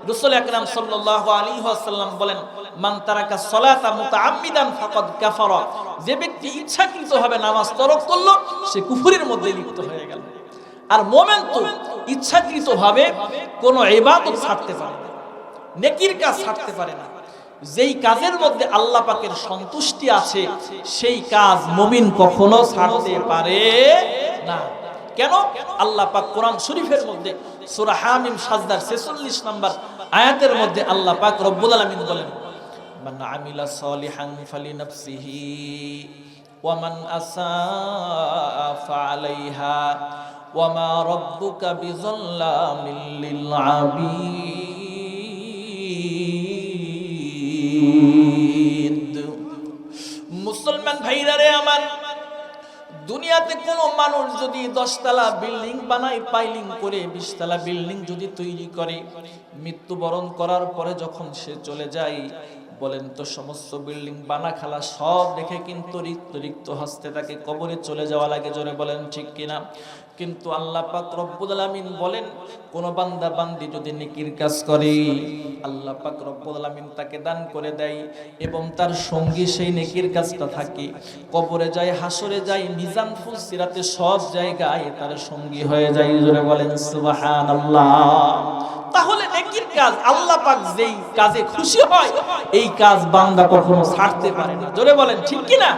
রাসূল আকরাম সাল্লাল্লাহু আলাইহি ওয়াসাল্লাম বলেন, মান তারাকা সালাতা মুতাআম্মিদান ফাকাদ কাফারা। যে ব্যক্তি ইচ্ছাকৃতভাবে নামাজ তরক করলো সে কুফরের মধ্যে লিপ্ত হয়ে গেল। আর মুমিন তো ইচ্ছাকৃতভাবে কোনো ইবাদত ছাড়তে পারে না, নেকির কাজ ছাড়তে পারে না। যেই কাজের মধ্যে আল্লাহ পাকের সন্তুষ্টি আছে সেই কাজ মুমিন কখনো ছাড়তে পারে না। কেন? আল্লাহ পাক কোরআন শরীফের মধ্যে সূরা হামিম সাজদার 46 নম্বর আয়াতের মধ্যে আল্লাহ পাক রব্বুল আলামিন বলেন, মান আমিলা সলিহান ফালিনাফসিহি ওয়া মান আসা ফাআলাইহা ওয়া মা রাব্বুকা বিযাল্লামিল লিল আবিদ। মুসলমান ভাইরা রে আমার, দুনিয়াতে কোনো মানুষ যদি 10 তলা বিল্ডিং বানায়, পাইলিং করে 20 তলা বিল্ডিং যদি তৈরি করে, মৃত্যুবরণ করার পরে যখন সে চলে যায়, বলেন তো সমস্ত বিল্ডিং বানা খালা সব দেখে কিন্তু রিক্ত হস্তে তাকে কবরে চলে যাওয়া লাগে। জোরে বলেন ঠিক কিনা? কিন্তু আল্লাহ পাক রব্বুল আলামিন বলেন, কোন বান্দা বান্দি যদি নেকির কাজ করে, আল্লাহ পাক রব্বুল আলামিন তাকে দান করে দেয় এবং তার সঙ্গী সেই নেকির কাজটা থাকে, কবরে যায়, হাসরে যায়, মিজান ফুল সিরাতে সব জায়গায় তার সঙ্গী হয়ে যায়। জোরে বলেন সুবহানাল্লাহ। তাহলে নেকির কাজ আল্লাহ পাক যেই কাজে খুশি হয় এই কাজ বান্দা কখনো ছাড়তে পারে না। জোরে বলেন ঠিক কিনা?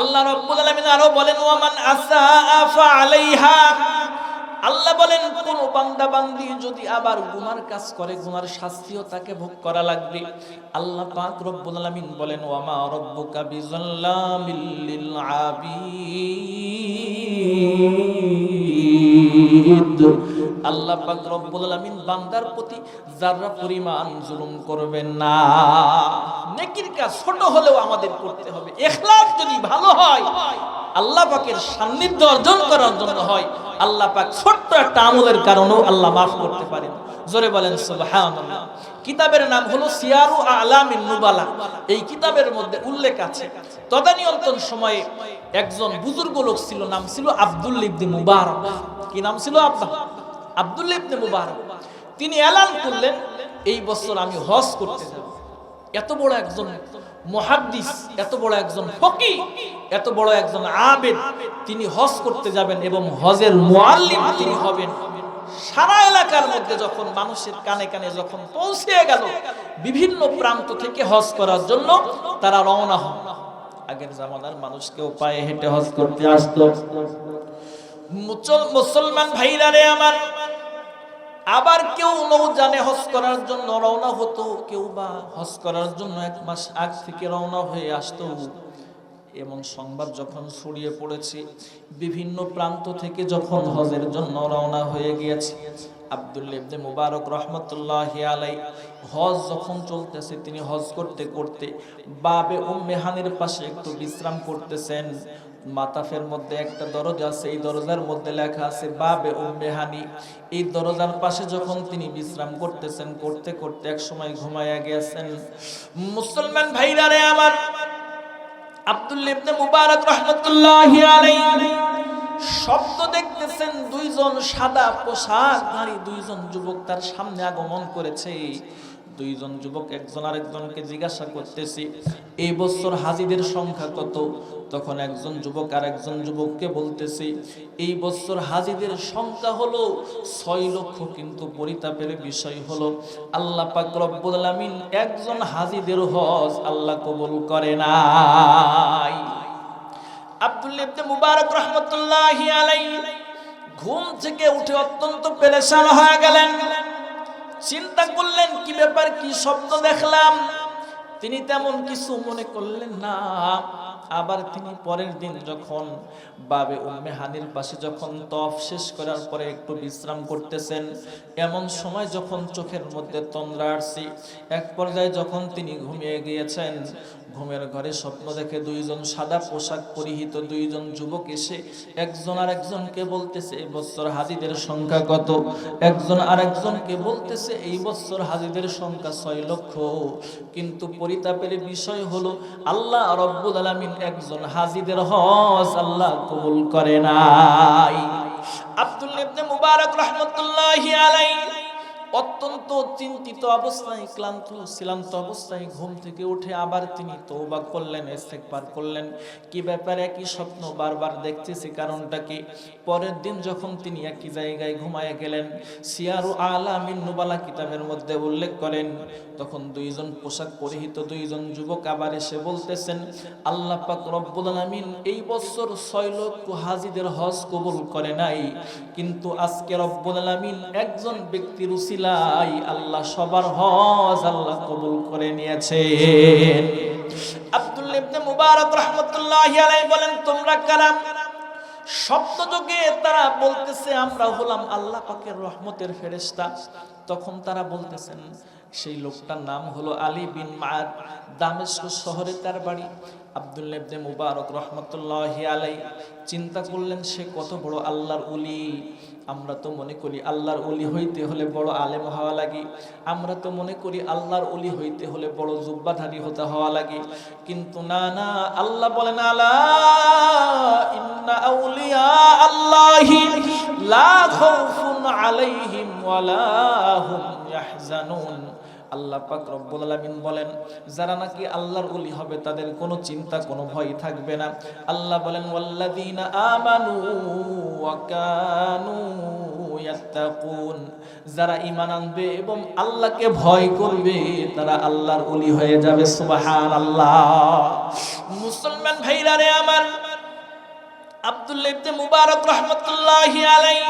আল্লাহ রাব্বুল আলামিন আরো বলেন ওয়া মান আসা ফাআলাইহা, আল্লাহ বলেন কোন বান্দা বান্দি যদি আবার গুনার কাজ করে গুনার শাস্তিও তাকে ভোগ করা লাগবে। আল্লাহ পাক রব্বুল আলামিন বলেন ওয়া মা রাব্বুকা বিযাল্লামিল লিল আবিদ, আল্লাহ পাক রব্বুল আলামিন বান্দার প্রতি যারা পরিমাণ জুলুম করবেন না। নেকির কাজ ছোট হলেও আমাদের করতে হবে। ইখলাস যদি ভালো হয়, আল্লাহ পাকের সান্নিধ্য অর্জন করার জন্য হয়, আল্লাহ পাক ছোট্ট একটা আমলের কারণেও আল্লাহ মাফ করতে পারেন। জোরে বলেন সুবহানাল্লাহ। কিতাবের নাম হলো সিয়ারু আলামিন নুবালা। এই কিতাবের মধ্যে উল্লেখ আছে তদানীন্তন সময়ে একজন বুজুর্গ লোক ছিল, নাম ছিল আব্দুল্লাহ ইবনে মুবারক। কি নাম ছিল? আব্দুল্লাহ ইবনে মুবারক। তিনি এলান করলেন এই বছর আমি হজ করতে যাব। এত বড় একজন মুহাদ্দিস, এত বড় একজন ফকিহ, এত বড় একজন আবেদ, তিনি হজ করতে যাবেন এবং হজের মুআল্লিম তিনি হবেন। সারা এলাকার মধ্যে যখন মানুষের কানে কানে যখন পৌঁছে গেল, বিভিন্ন প্রান্ত থেকে হজ করার জন্য তারা রওনা হন। আগের জামানার মানুষ কেউ পায়ে হেঁটে হজ করতে আসতো। মুসলমান ভাইরা রে আমার, আবার কেউ নৌযানে হজ করার জন্য রওনা হতো, কেউ বা হজ করার জন্য 1 মাস আগ থেকে রওনা হয়ে আসতো। এমন সংবাদ যখন ছড়িয়ে পড়েছে, বিভিন্ন প্রান্ত থেকে যখন হজের জন্য রওনা হয়ে গিয়েছে, আব্দুল্লাহ ইবনে মুবারক রাহমাতুল্লাহি আলাইহি হজ যখন চলতেছে, তিনি হজ করতে করতে বাবে উম্মে হানির পাশে একটু বিশ্রাম করতেছেন। মাতাফের মধ্যে একটা দরজা আছে, এই দরজার মধ্যে লেখা আছে বাবে উম্মে হানি। এই দরজার পাশে যখন তিনি বিশ্রাম করতেছেন, করতে করতে এক সময় ঘুমায়া গেছেন। মুসলমান ভাইরা রে আমার, আব্দুল্লাহ ইবনে মুবারক রাহমাতুল্লাহি আলাইহি শব্দ দেখতেছেন, 2 জন সাদা পোশাকধারী 2 জন যুবক তার সামনে আগমন করেছে। 2 জন যুবক একজন আরেকজনকে জিজ্ঞাসা করতেছে এই বছর হাজীদের সংখ্যা কত? তখন একজন যুবক আরেকজন যুবককে বলতেছে এই বছর হাজীদের সংখ্যা হলো 6 লক্ষ। কিন্তু পরিতাপের বিষয় হলো আল্লাহ পাক রব্বুল আলামিন একজন হাজীদের হজ আল্লাহ কবুল করে নাই। আব্দুল্লাহ ইবনে মুবারক রাহমাতুল্লাহি আলাইহি ঘুম থেকে উঠে অত্যন্ত পেরেশান হয়ে গেলেন। চিন্তা করলেন কি ব্যাপার, কি স্বপ্ন দেখলাম। তিনি তেমন কিছু মনে করলেন না। আবার তিনি পরের দিন যখন বাবে উম্মে হানির পাশে যখন তওয়াফ শেষ করার পরে একটু বিশ্রাম করতেছেন, এমন সময় যখন চোখের মধ্যে তন্দ্রা আসছে, এক পর্যায়ে যখন তিনি ঘুমিয়ে গিয়েছেন, ঘুমের ঘরে স্বপ্ন দেখে 2 জন সাদা পোশাক পরিহিত 2 জন যুবক এসে একজন আরেকজনকে বলতেছে এই বছর হাজীদের সংখ্যা কত? একজন আরেকজনকে বলতেছে এই বছর হাজীদের সংখ্যা 6 লক্ষ। কিন্তু পরিতাপের বিষয় হলো আল্লাহ রব্বুল আলামিন একজন হাজীদের হজ আল্লাহ কবুল করে নাই। আব্দুল্লাহ ইবনে মুবারক রাহমাতুল্লাহি আলাইহি অত্যন্ত চিন্তিত অবস্থায়, ক্লান্ত অবস্থায় ঘুম থেকে উঠে আবার তিনি তওবা করলেন, ইস্তেগফার করলেন। কি ব্যাপারে একই স্বপ্ন বারবার দেখতেছি, কারণটা কি? পরের দিন যখন তিনি একই জায়গায় ঘুমায় গেলেন, সিয়ারু আলামিন নুবালা কিতাবের মধ্যে উল্লেখ করেন, তখন 2 জন পোশাক পরিহিত 2 জন যুবক আবার এসে বলতেছেন আল্লাহ পাক রব্বুল আলামিন এই বছর 6 লক্ষ হাজীদের হজ কবুল করে নাই, কিন্তু আজকে রব্বুল আলামিন একজন ব্যক্তির উসিলায় আল্লাহ সবার হজ আল্লাহ কবুল করে নিয়েছেন। আব্দুল্লাহ ইবনে মুবারক রাহমাতুল্লাহি আলাইহি বলেন তোমরা কারা? স্বপ্নযোগে তারা বলতেছে আমরা হলাম আল্লাহ পাকের রহমতের ফেরেশতা। তখন তারা বলতেছেন সেই লোকটার নাম হলো আলী বিন মাআদ, দামেস্ক শহরে তার বাড়ি। আব্দুল্লাহ ইবনে মুবারক রাহমাতুল্লাহি আলাইহি চিন্তা করলেন সে কত বড় আল্লাহর ওলি। আমরা তো মনে করি আল্লাহর ওলি হইতে হলে বড় আলেম হওয়া লাগে, আমরা তো মনে করি আল্লাহর ওলি হইতে হলে বড় জুব্বাধারী হতে হওয়া লাগে, কিন্তু না না, আল্লাহ বলেন আলা ইন্না আউলিয়া আল্লাহি লা খাউফুন আলাইহিম ওয়ালা হুম ইয়াহজানুন। আল্লাহ পাক রব্বুল আলামিন বলেন যারা নাকি আল্লাহর ওলি হবে তাদের কোনো চিন্তা কোনো ভয় থাকবে না। আল্লাহ বলেন ওয়াল্লাযীনা আমানু ওয়া কানু ইয়াত্তাকুন, যারা ঈমান আনবে এবং আল্লাহকে ভয় করবে তারা আল্লাহর ওলি হয়ে যাবে। সুবহানাল্লাহ। মুসলমান ভাইরা রে আমার, আব্দুল্লাহ ইবনে মুবারক রাহমাতুল্লাহি আলাইহি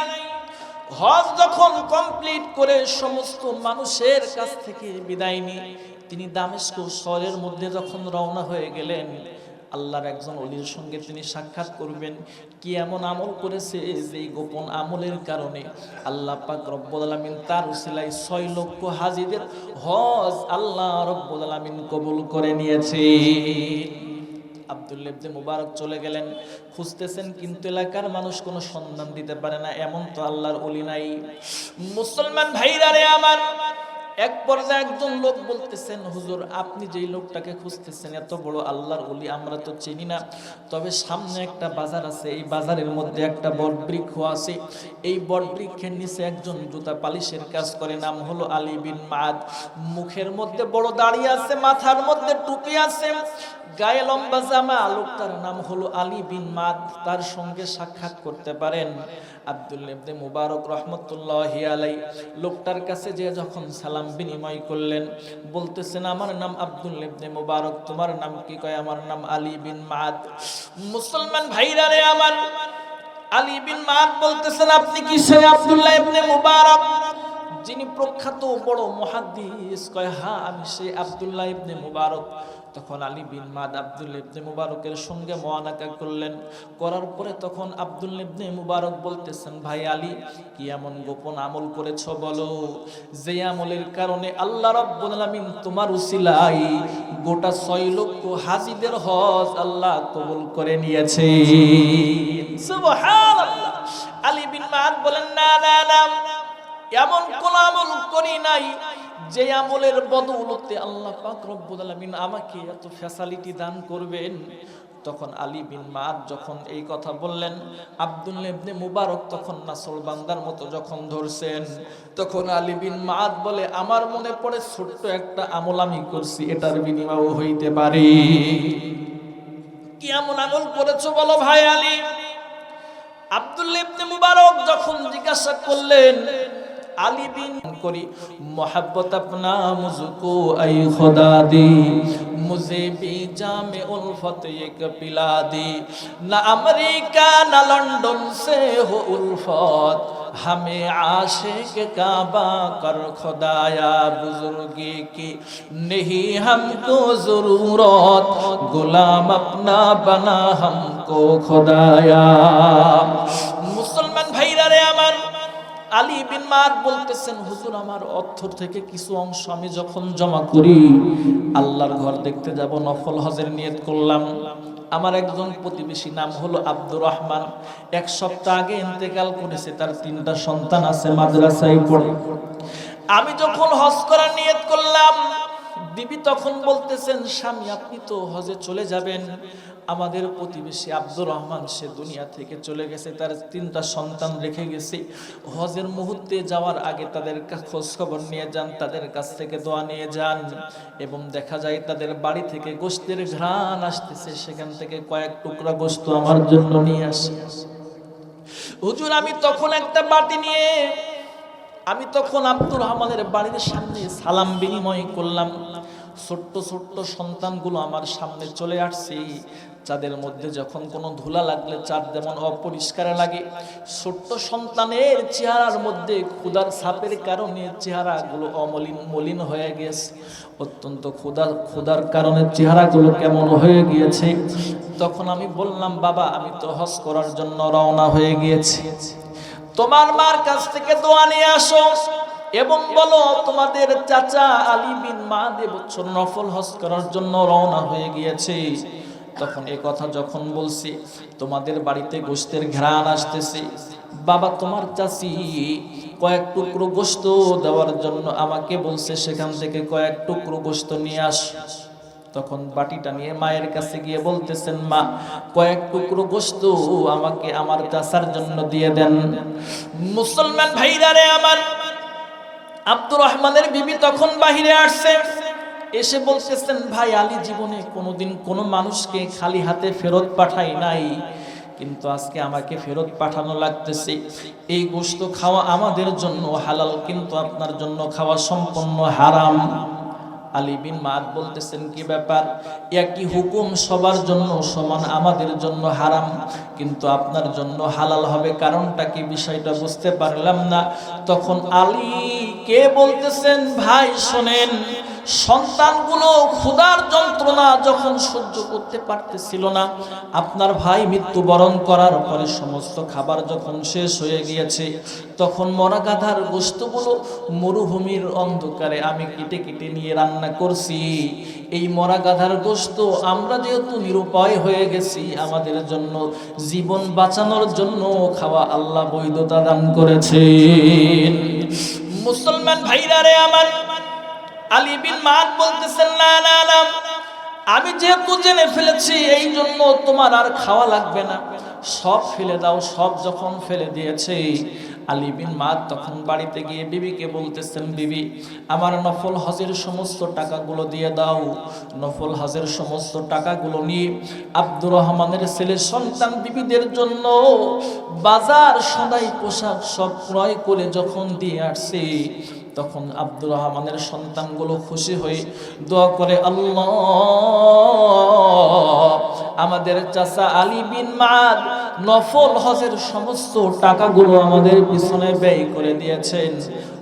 হজ যখন কমপ্লিট করে সমস্ত মানুষের কাছ থেকে বিদায় নিয়ে তিনি দামেস্ক শহরের মধ্যে যখন রওনা হয়ে গেলেন, আল্লাহর একজন ওলির সঙ্গে তিনি সাক্ষাৎ করবেন। কি এমন আমল করেছে যে গোপন আমলের কারণে আল্লাহ পাক রব্বুল আলামিন তার উসিলায় 6 লক্ষ হাজীদের হজ আল্লাহ রব্বুল আলামিন কবুল করে নিয়েছে। আব্দুল্লাহ ইবনে মুবারক চলে গেলেন, খুঁজতেছেন কিন্তু এলাকার মানুষ কোনো সন্ধান দিতে পারে না, এমন তো আল্লাহর ওলি নাই। মুসলমান ভাইরা রে আমার, এক পর্যায়ে একজন লোক বলতেছেন, হুজুর আপনি যেই লোকটাকে খুঁজতেছেন এত বড় আল্লাহর ওলি আমরা তো চিনি না, তবে সামনে একটা বাজার আছে, এই বাজারের মধ্যে একটা বটবৃক্ষ আছে, এই বটবৃক্ষের নিচে একজন জুতা পালিশের কাজ করে, নাম হলো আলী বিন মাদ। মুখের মধ্যে বড় দাড়ি আছে, মাথার মধ্যে টুপি আছে, গায়ে লম্বা জামা, লোকটার নাম হলো আলী বিন মাদ, তার সঙ্গে সাক্ষাৎ করতে পারেন। আব্দুল্লাহ ইবনে মুবারক রাহমাতুল্লাহি আলাইহি লোকটার কাছে যে যখন সালাম বিনিময় করলেন, বলতেছেন আমার নাম আব্দুল্লাহ ইবনে মুবারক, তোমার নাম কি? কয় আমার নাম আলী বিন মাদ। মুসলমান ভাইরা রে আমার, আলী বিন মাদ বলতেছেন আপনি কি সেই আব্দুল্লাহ ইবনে মুবারক যিনি প্রখ্যাত বড় মুহাদ্দিস? কয় হ্যাঁ আমি সেই আব্দুল্লাহ ইবনে মুবারক। তখন আলী বিন মাদ আব্দুল্লাহ ইবনে মুবারকের সঙ্গে মুআনাকা করলেন, করার পরে তখন আব্দুল্লাহ ইবনে মুবারক বলতেছেন, ভাই আলী কি এমন গোপন আমল করেছো বলো, যে আমলের কারণে আল্লাহ রাব্বুল আলামিন তোমার উসিলায় গোটা 6 লক্ষ হাজীদের হজ আল্লাহ কবুল করে নিয়েছে। সুবহানাল্লাহ। আলী বিন মাদ বলেন, না না না, এমন কোন আমল করি নাই যে আমলের বদৌলতে আল্লাহ পাক রব্বুল আলামিন আমাকে এত ফ্যাসিলিটি দান করবেন। তখন আলী বিন মাদ যখন এই কথা বললেন, আব্দুল্লাহ ইবনে মুবারক তখন নাসল বান্দার মতো যখন ধরছেন, তখন আলী বিন মাদ বলে, আমার মনে পড়ে ছোট্ট একটা আমল আমি করছি, এটার বিনিময় হইতে পারে। কি এমন আমল করেছো বলো ভাই আলী? আব্দুল্লাহ ইবনে মুবারক যখন জিজ্ঞাসা করলেন, আলী বিন করি मोहब्बत अपना मुझको ऐ खुदा दी, मुझे भी जामे उल्फत एक पिला दी, ना अमेरिका ना लंदन से हो उल्फत, हमें आशिक काबा कर खुदाया, बुजुर्गी की नहीं हमको जरूरत, गुलाम अपना बना हमको खुदाया। मुसलमान भाईरा रे আমার, আলী বিন মাদ বলতেছেন, হুজুর আমার অর্থ থেকে কিছু অংশ আমি যখন জমা করি আল্লাহর ঘর দেখতে যাব, নফল হজের নিয়ত করলাম। আমার একজন প্রতিবেশী নাম হলো আব্দুর রহমান, 1 সপ্তাহ আগে ইন্তেকাল করেছে, তার 3টা সন্তান আছে, মাদ্রাসায় পড়ে। আমি যখন হজ করার নিয়ত করলাম, বিবি তখন বলতেছেন, স্বামী আপনি তো হজে চলে যাবেন, আমাদের প্রতিবেশী আব্দুর রহমান সে দুনিয়া থেকে চলে গেছে, তার 3টা সন্তান রেখে গেছে, হজের মুহূর্তে যাওয়ার আগে তাদের খোঁজ খবর নিয়ে যান, তাদের কাছ থেকে দোয়া নিয়ে যান, এবং দেখা যায় তাদের বাড়ি থেকে গোশতের ঘ্রাণ আসতেছে, সেখান থেকে কয়েক টুকরা গোশত আমার জন্য নিয়ে আসে। হুজুর আমি তখন একটা বাটি নিয়ে আমি তখন আব্দুর রহমানের বাড়ির সামনে সালাম বিনিময় করলাম। ছোট্ট ছোট্ট সন্তানগুলো আমার সামনে চলে আসছে, যাদের মধ্যে যখন কোনো ধুলা লাগলে চাঁদ যেমন অপরিষ্কার লাগে, ছোট্ট সন্তানের চেহারার মধ্যে ক্ষুধার ছাপের কারণে চেহারাগুলো মলিন হয়ে গেছে, অত্যন্ত ক্ষুধার কারণে চেহারাগুলো কেমন হয়ে গিয়েছে। তখন আমি বললাম, বাবা আমি তো হজ করার জন্য রওনা হয়ে গিয়েছি, তোমার মার কাছ থেকে দোয়া নিয়ে আসো এবং বলো তোমাদের চাচা আলী বিন মাদ এবছর নফল হজ করার জন্য রওনা হয়ে গিয়েছে। তখন এই কথা যখন বলছি, তোমাদের বাড়িতে গোশতের ঘ্রাণ আসতেছে, বাবা তোমার চাচি কয়েক টুকরো গোশত দেওয়ার জন্য আমাকে বলছে, সেখান থেকে কয়েক টুকরো গোশত নিয়ে আস। তখন বাটিটা নিয়ে মায়ের কাছে গিয়ে বলতেছেন, মা কয়েক টুকরো গোশত আমাকে আমার চাচার জন্য দিয়ে দেন। মুসলমান ভাইরা রে আমার, আব্দুর রহমানের বিবি তখন বাহিরে আসছে, এসে বলতেছেন, ভাই আলী জীবনে কোনোদিন কোনো মানুষকে খালি হাতে ফেরত পাঠাই নাই, কিন্তু আজকে আমাকে ফেরত পাঠানো লাগতেছে। এই গোশত খাওয়া আমাদের জন্য হালাল, কিন্তু আপনার জন্য খাওয়া সম্পূর্ণ হারাম। আলী বিন মাদ বলতেছেন, কি ব্যাপার, একই হুকুম সবার জন্য সমান, আমাদের জন্য হারাম কিন্তু আপনার জন্য হালাল হবে, কারণটা কি, বিষয়টা বুঝতে পারলাম না। তখন আলী কে বলতেছেন, ভাই শোনেন, সন্তানগুলো ক্ষুধার যন্ত্রণা যখন সহ্য করতে পারতেছিল না, আপনার ভাই মৃত্যুবরণ করার পরে সমস্ত খাবার যখন শেষ হয়ে গিয়েছে, তখন মরা গাধার গোশতগুলো মরুভূমির অন্ধকারে আমি কেটে কেটে নিয়ে রান্না করছি। এই মরা গাধার গোশত আমরা যেহেতু নিরুপায় হয়ে গেছি, আমাদের জন্য জীবন বাঁচানোর জন্য খাওয়া আল্লাহ বৈধতা দান করেছেন। মুসলমান ভাইরা রে আমার, আলী বিন মাদ বলতেছেন, না না না, আমি যেহেতু জেনে ফেলেছি এই জন্য তোমার আর খাওয়া লাগবে না, সব ফেলে দাও। সব যখন ফেলে দিয়েছে, আলী বিন মাদ তখন বাড়িতে গিয়ে বিবিকে বলতেছেন, বিবি, আমার নফল হজের সমস্ত টাকাগুলো দিয়ে দাও। নফল হজের সমস্ত টাকাগুলো নিয়ে আব্দুর রহমানের ছেলে সন্তান বিবিদের জন্য বাজার সদাই পোশাক সব ক্রয় করে যখন দিয়ে আসছে, তখন আব্দুর রহমানের সন্তানগুলো খুশি হয়ে দোয়া করে, আল্লাহ, আমাদের চাচা আলী বিন মাদ নফল হজের সমস্ত টাকাগুলো আমাদের পিছনে ব্যয় করে দিয়েছেন।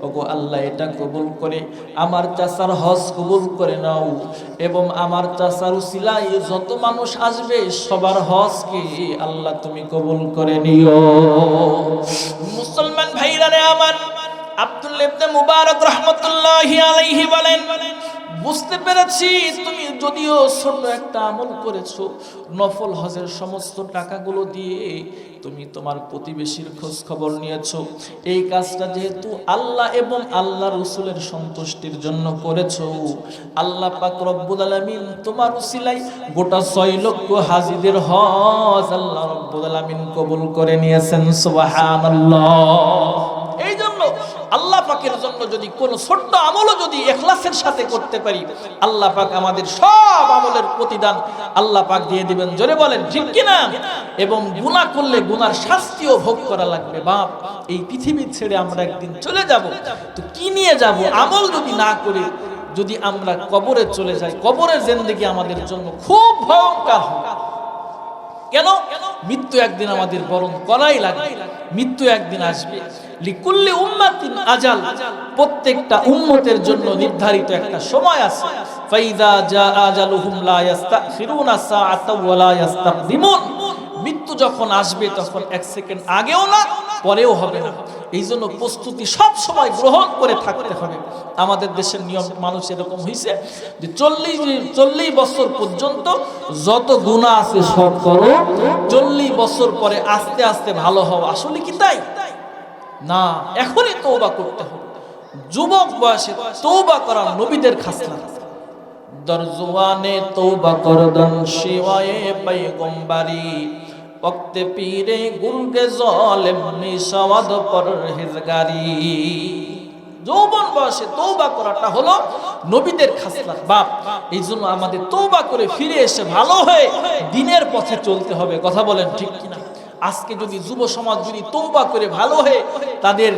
ওগো আল্লাহ, এটা কবুল করে আমার চাচার হজ কবুল করে নাও, এবং আমার চাচার উসিলায় যত মানুষ আসবে সবার হজকে আল্লাহ তুমি কবুল করে নিও। মুসলমান ভাইরা রে আমার, আব্দুল্লাহ ইবনে মুবারক রাহমাতুল্লাহি আলাইহি বলেন, বুঝতে পেরেছি তুমি যদিও ছোট একটা আমল করেছো, নফল হজের সমস্ত টাকাগুলো দিয়ে তুমি তোমার প্রতিবেশীর খোঁজ খবর নিয়েছো, এই কাজটা যেহেতু আল্লাহ এবং আল্লাহ রাসূলের সন্তুষ্টির জন্য করেছো, আল্লাহ পাক রব্বুল আলামিন তোমার উসিলায় গোটা 6 লক্ষ হাজীদের হজ আল্লাহ রব্বুল আলামিন কবুল করে নিয়েছেন। সুবহানাল্লাহ। এই জন্য আল্লাহ পাকের জন্য যদি কোনো ছোট্ট আমলও যদি ইখলাসের সাথে করতে পারি, আল্লাহ পাক আমাদের সব আমলের প্রতিদান আল্লাহ পাক দিয়ে দিবেন। জোরে বলেন ঠিক কি না? এবং গুনাহ করলে গুনার শাস্তিও ভোগ করা লাগবে। বাপ, এই পৃথিবী ছেড়ে আমরা একদিন চলে যাব, তো কি নিয়ে যাব? আমল যদি না করি, যদি আমরা কবরে চলে যাই, কবরের জিন্দেগি আমাদের জন্য খুব ভয়ঙ্কর হবে। কেন? মৃত্যু একদিন আমাদের বরণ করাই লাগবে, মৃত্যু একদিন আসবে। লিকুল্লি উম্মাতিন আজাল, প্রত্যেকটা উম্মতের জন্য নির্ধারিত একটা সময় আছে। ফাইদা জা আজালুহুম লা ইস্তাখিরুনা সাআতাও ওয়া লা ইস্তাকদিমুন, মৃত্যু যখন আসবে তখন এক সেকেন্ড আগেও না পরেও হবে না। এই জন্য প্রস্তুতি সব সময় গ্রহণ করে থাকতে হবে। আমাদের দেশের নিয়ম মানুষ এরকম হয়েছে যে 40 বছর পর্যন্ত যত গুনাহ আছে সব করো, 40 বছর পরে আস্তে আস্তে ভালো হও। আসলে কি তাই? না, এখনই তওবা করতে হবে। যুবক বয়সে তওবা করা নবীদের খাসলাত। দরজওয়ানে তওবা করদন শিওয়ে পয়গম্বরি, वक्त पीरे गुलगे जालिम निशावद পরহেজগারি। যৌবন বয়সে তওবা করাটা হলো নবীদের খাসলাত। বাপ, এই জন্য আমাদের তওবা করে ফিরে এসে ভালো হয়ে দ্বীনের পথে চলতে হবে। কথা বলেন ঠিক কিনা? আজকে যদি যুব সমাজ যদি তওবা করে ভালো হয়ে তাদের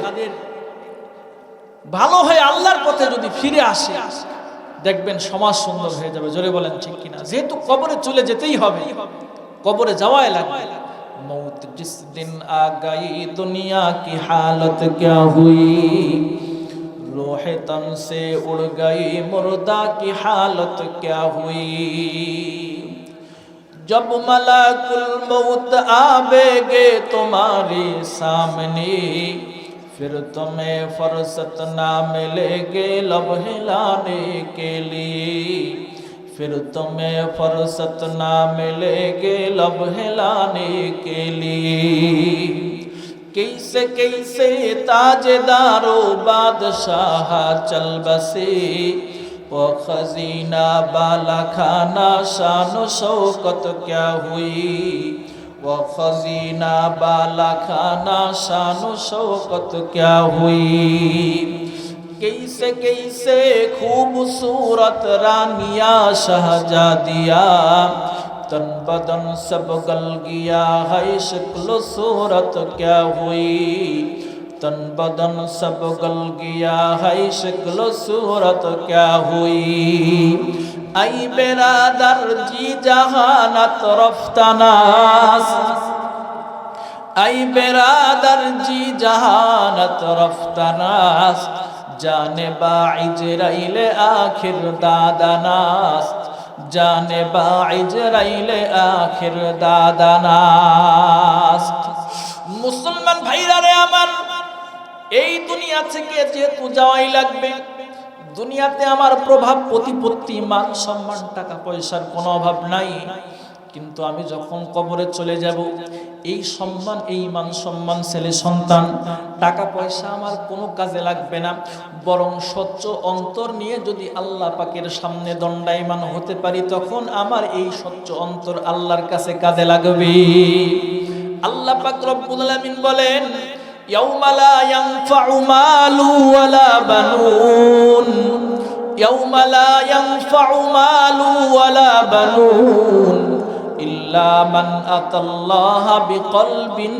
ভালো হয়ে আল্লাহর পথে যদি ফিরে আসে, দেখবেন সমাজ সুন্দর হয়ে যাবে। জোরে বলেন ঠিক কিনা? যেহেতু কবরে চলে যেতেই হবে, কবরে যাওয়াই লাগবে। मौत जिस दिन आ गई दुनिया की हालत क्या हुई, रूह तन से उड़ गई मुर्दा की हालत क्या हुई। जब मलाकुल मौत आवेगे तुम्हारे सामने, फिर तुम्हें फुर्सत ना मिलेगे लब हिलाने के लिए, फिर तुम्हें फुर्सत ना मिलेगे लब हिलाने के लिए। कैसे कैसे ताजदारो बादशाह चल बसे, वो खजीना बाला खाना शान शौकत क्या हुई, वो खजीना बाला खाना शान शौकत क्या हुई। कैसे कैसे खूबसूरत रानिया शहजादिया तन बदन सब गल गया है शक्ल सूरत क्या हुई तन बदन सब गल गया है शक्ल सूरत क्या हुई आई बेरादर जी जहानत रफ्तानास आई बेरादर जी जहानत रफ्तानास जाने बाइजराइल आखिर दादानास जाने बाइजराइल आखिर दादानास मुसलमान भाईरा रे আমার এই দুনিয়া থেকে যেহেতু যাওয়াই লাগবে দুনিয়াতে আমার প্রভাব প্রতিপত্তি মান সম্মান টাকা পয়সার কোনো অভাব নাই কিন্তু আমি যখন কবরে চলে যাব এই সম্মান এই মান সম্মান ছেলে সন্তান টাকা পয়সা আমার কোনো কাজে লাগবে না বরং স্বচ্ছ অন্তর নিয়ে যদি আল্লাহ পাকের সামনে দণ্ডায়মান হতে পারি তখন আমার এই স্বচ্ছ অন্তর আল্লাহর কাছে কাজে লাগবে আল্লাহ পাক রব্বুল আলামিন বলেন ইয়াউমা লা ইয়ানফাউ মালু ওয়ালা বানুন ইয়াউমা লা ইয়ানফাউ মালু ওয়ালা বানুন ইল্লা মান আতাল্লাহা বিকলবিন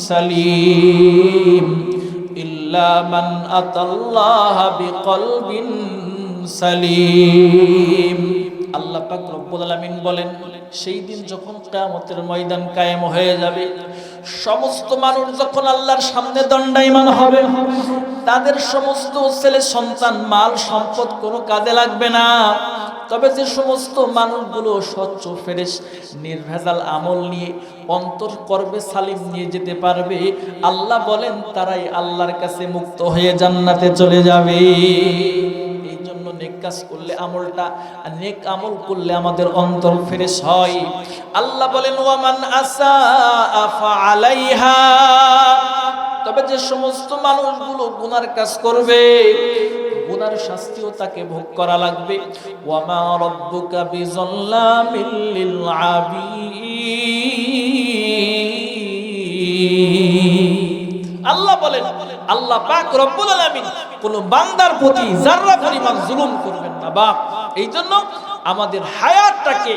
সালিম ইল্লা মান আতাল্লাহা বিকলবিন সালিম আল্লাহ পাক রব্বুল আলামিন বলেন সেই দিন যখন কিয়ামতের ময়দান কায়েম হয়ে যাবে সমস্ত মানুষ যখন আল্লাহর সামনে দণ্ডায়মান হবে তাদের সমস্ত ছেলে সন্তান মাল সম্পদ কোনো কাজে লাগবে না তবে যে সমস্ত মানুষগুলো স্বচ্ছ ফ্রেশ নির্ভেজাল আমল নিয়ে অন্তর করবে সালিম নিয়ে যেতে পারবে আল্লাহ বলেন তারাই আল্লাহর কাছে মুক্ত হয়ে জান্নাতে চলে যাবে এই জন্য নেক কাজ করলে আমলটা নেক আমল করলে আমাদের অন্তর ফ্রেশ হয় আল্লাহ বলেন ওয়ামান আসা ফাআলাইহা তবে যে সমস্ত মানুষগুলো গুনার কাজ করবে গুনার শাস্তিও তাকে ভোগ করা লাগবে ওয়ামা রাব্বুকা বিযাল্লামিল লিল আবিদ আল্লাহ বলেন আল্লাহ পাক রব্বুল আলামিন কোন বান্দার প্রতি যারা পরিমাণ জুলুম করবেন না বাপ এইজন্য আমাদের হায়াতটাকে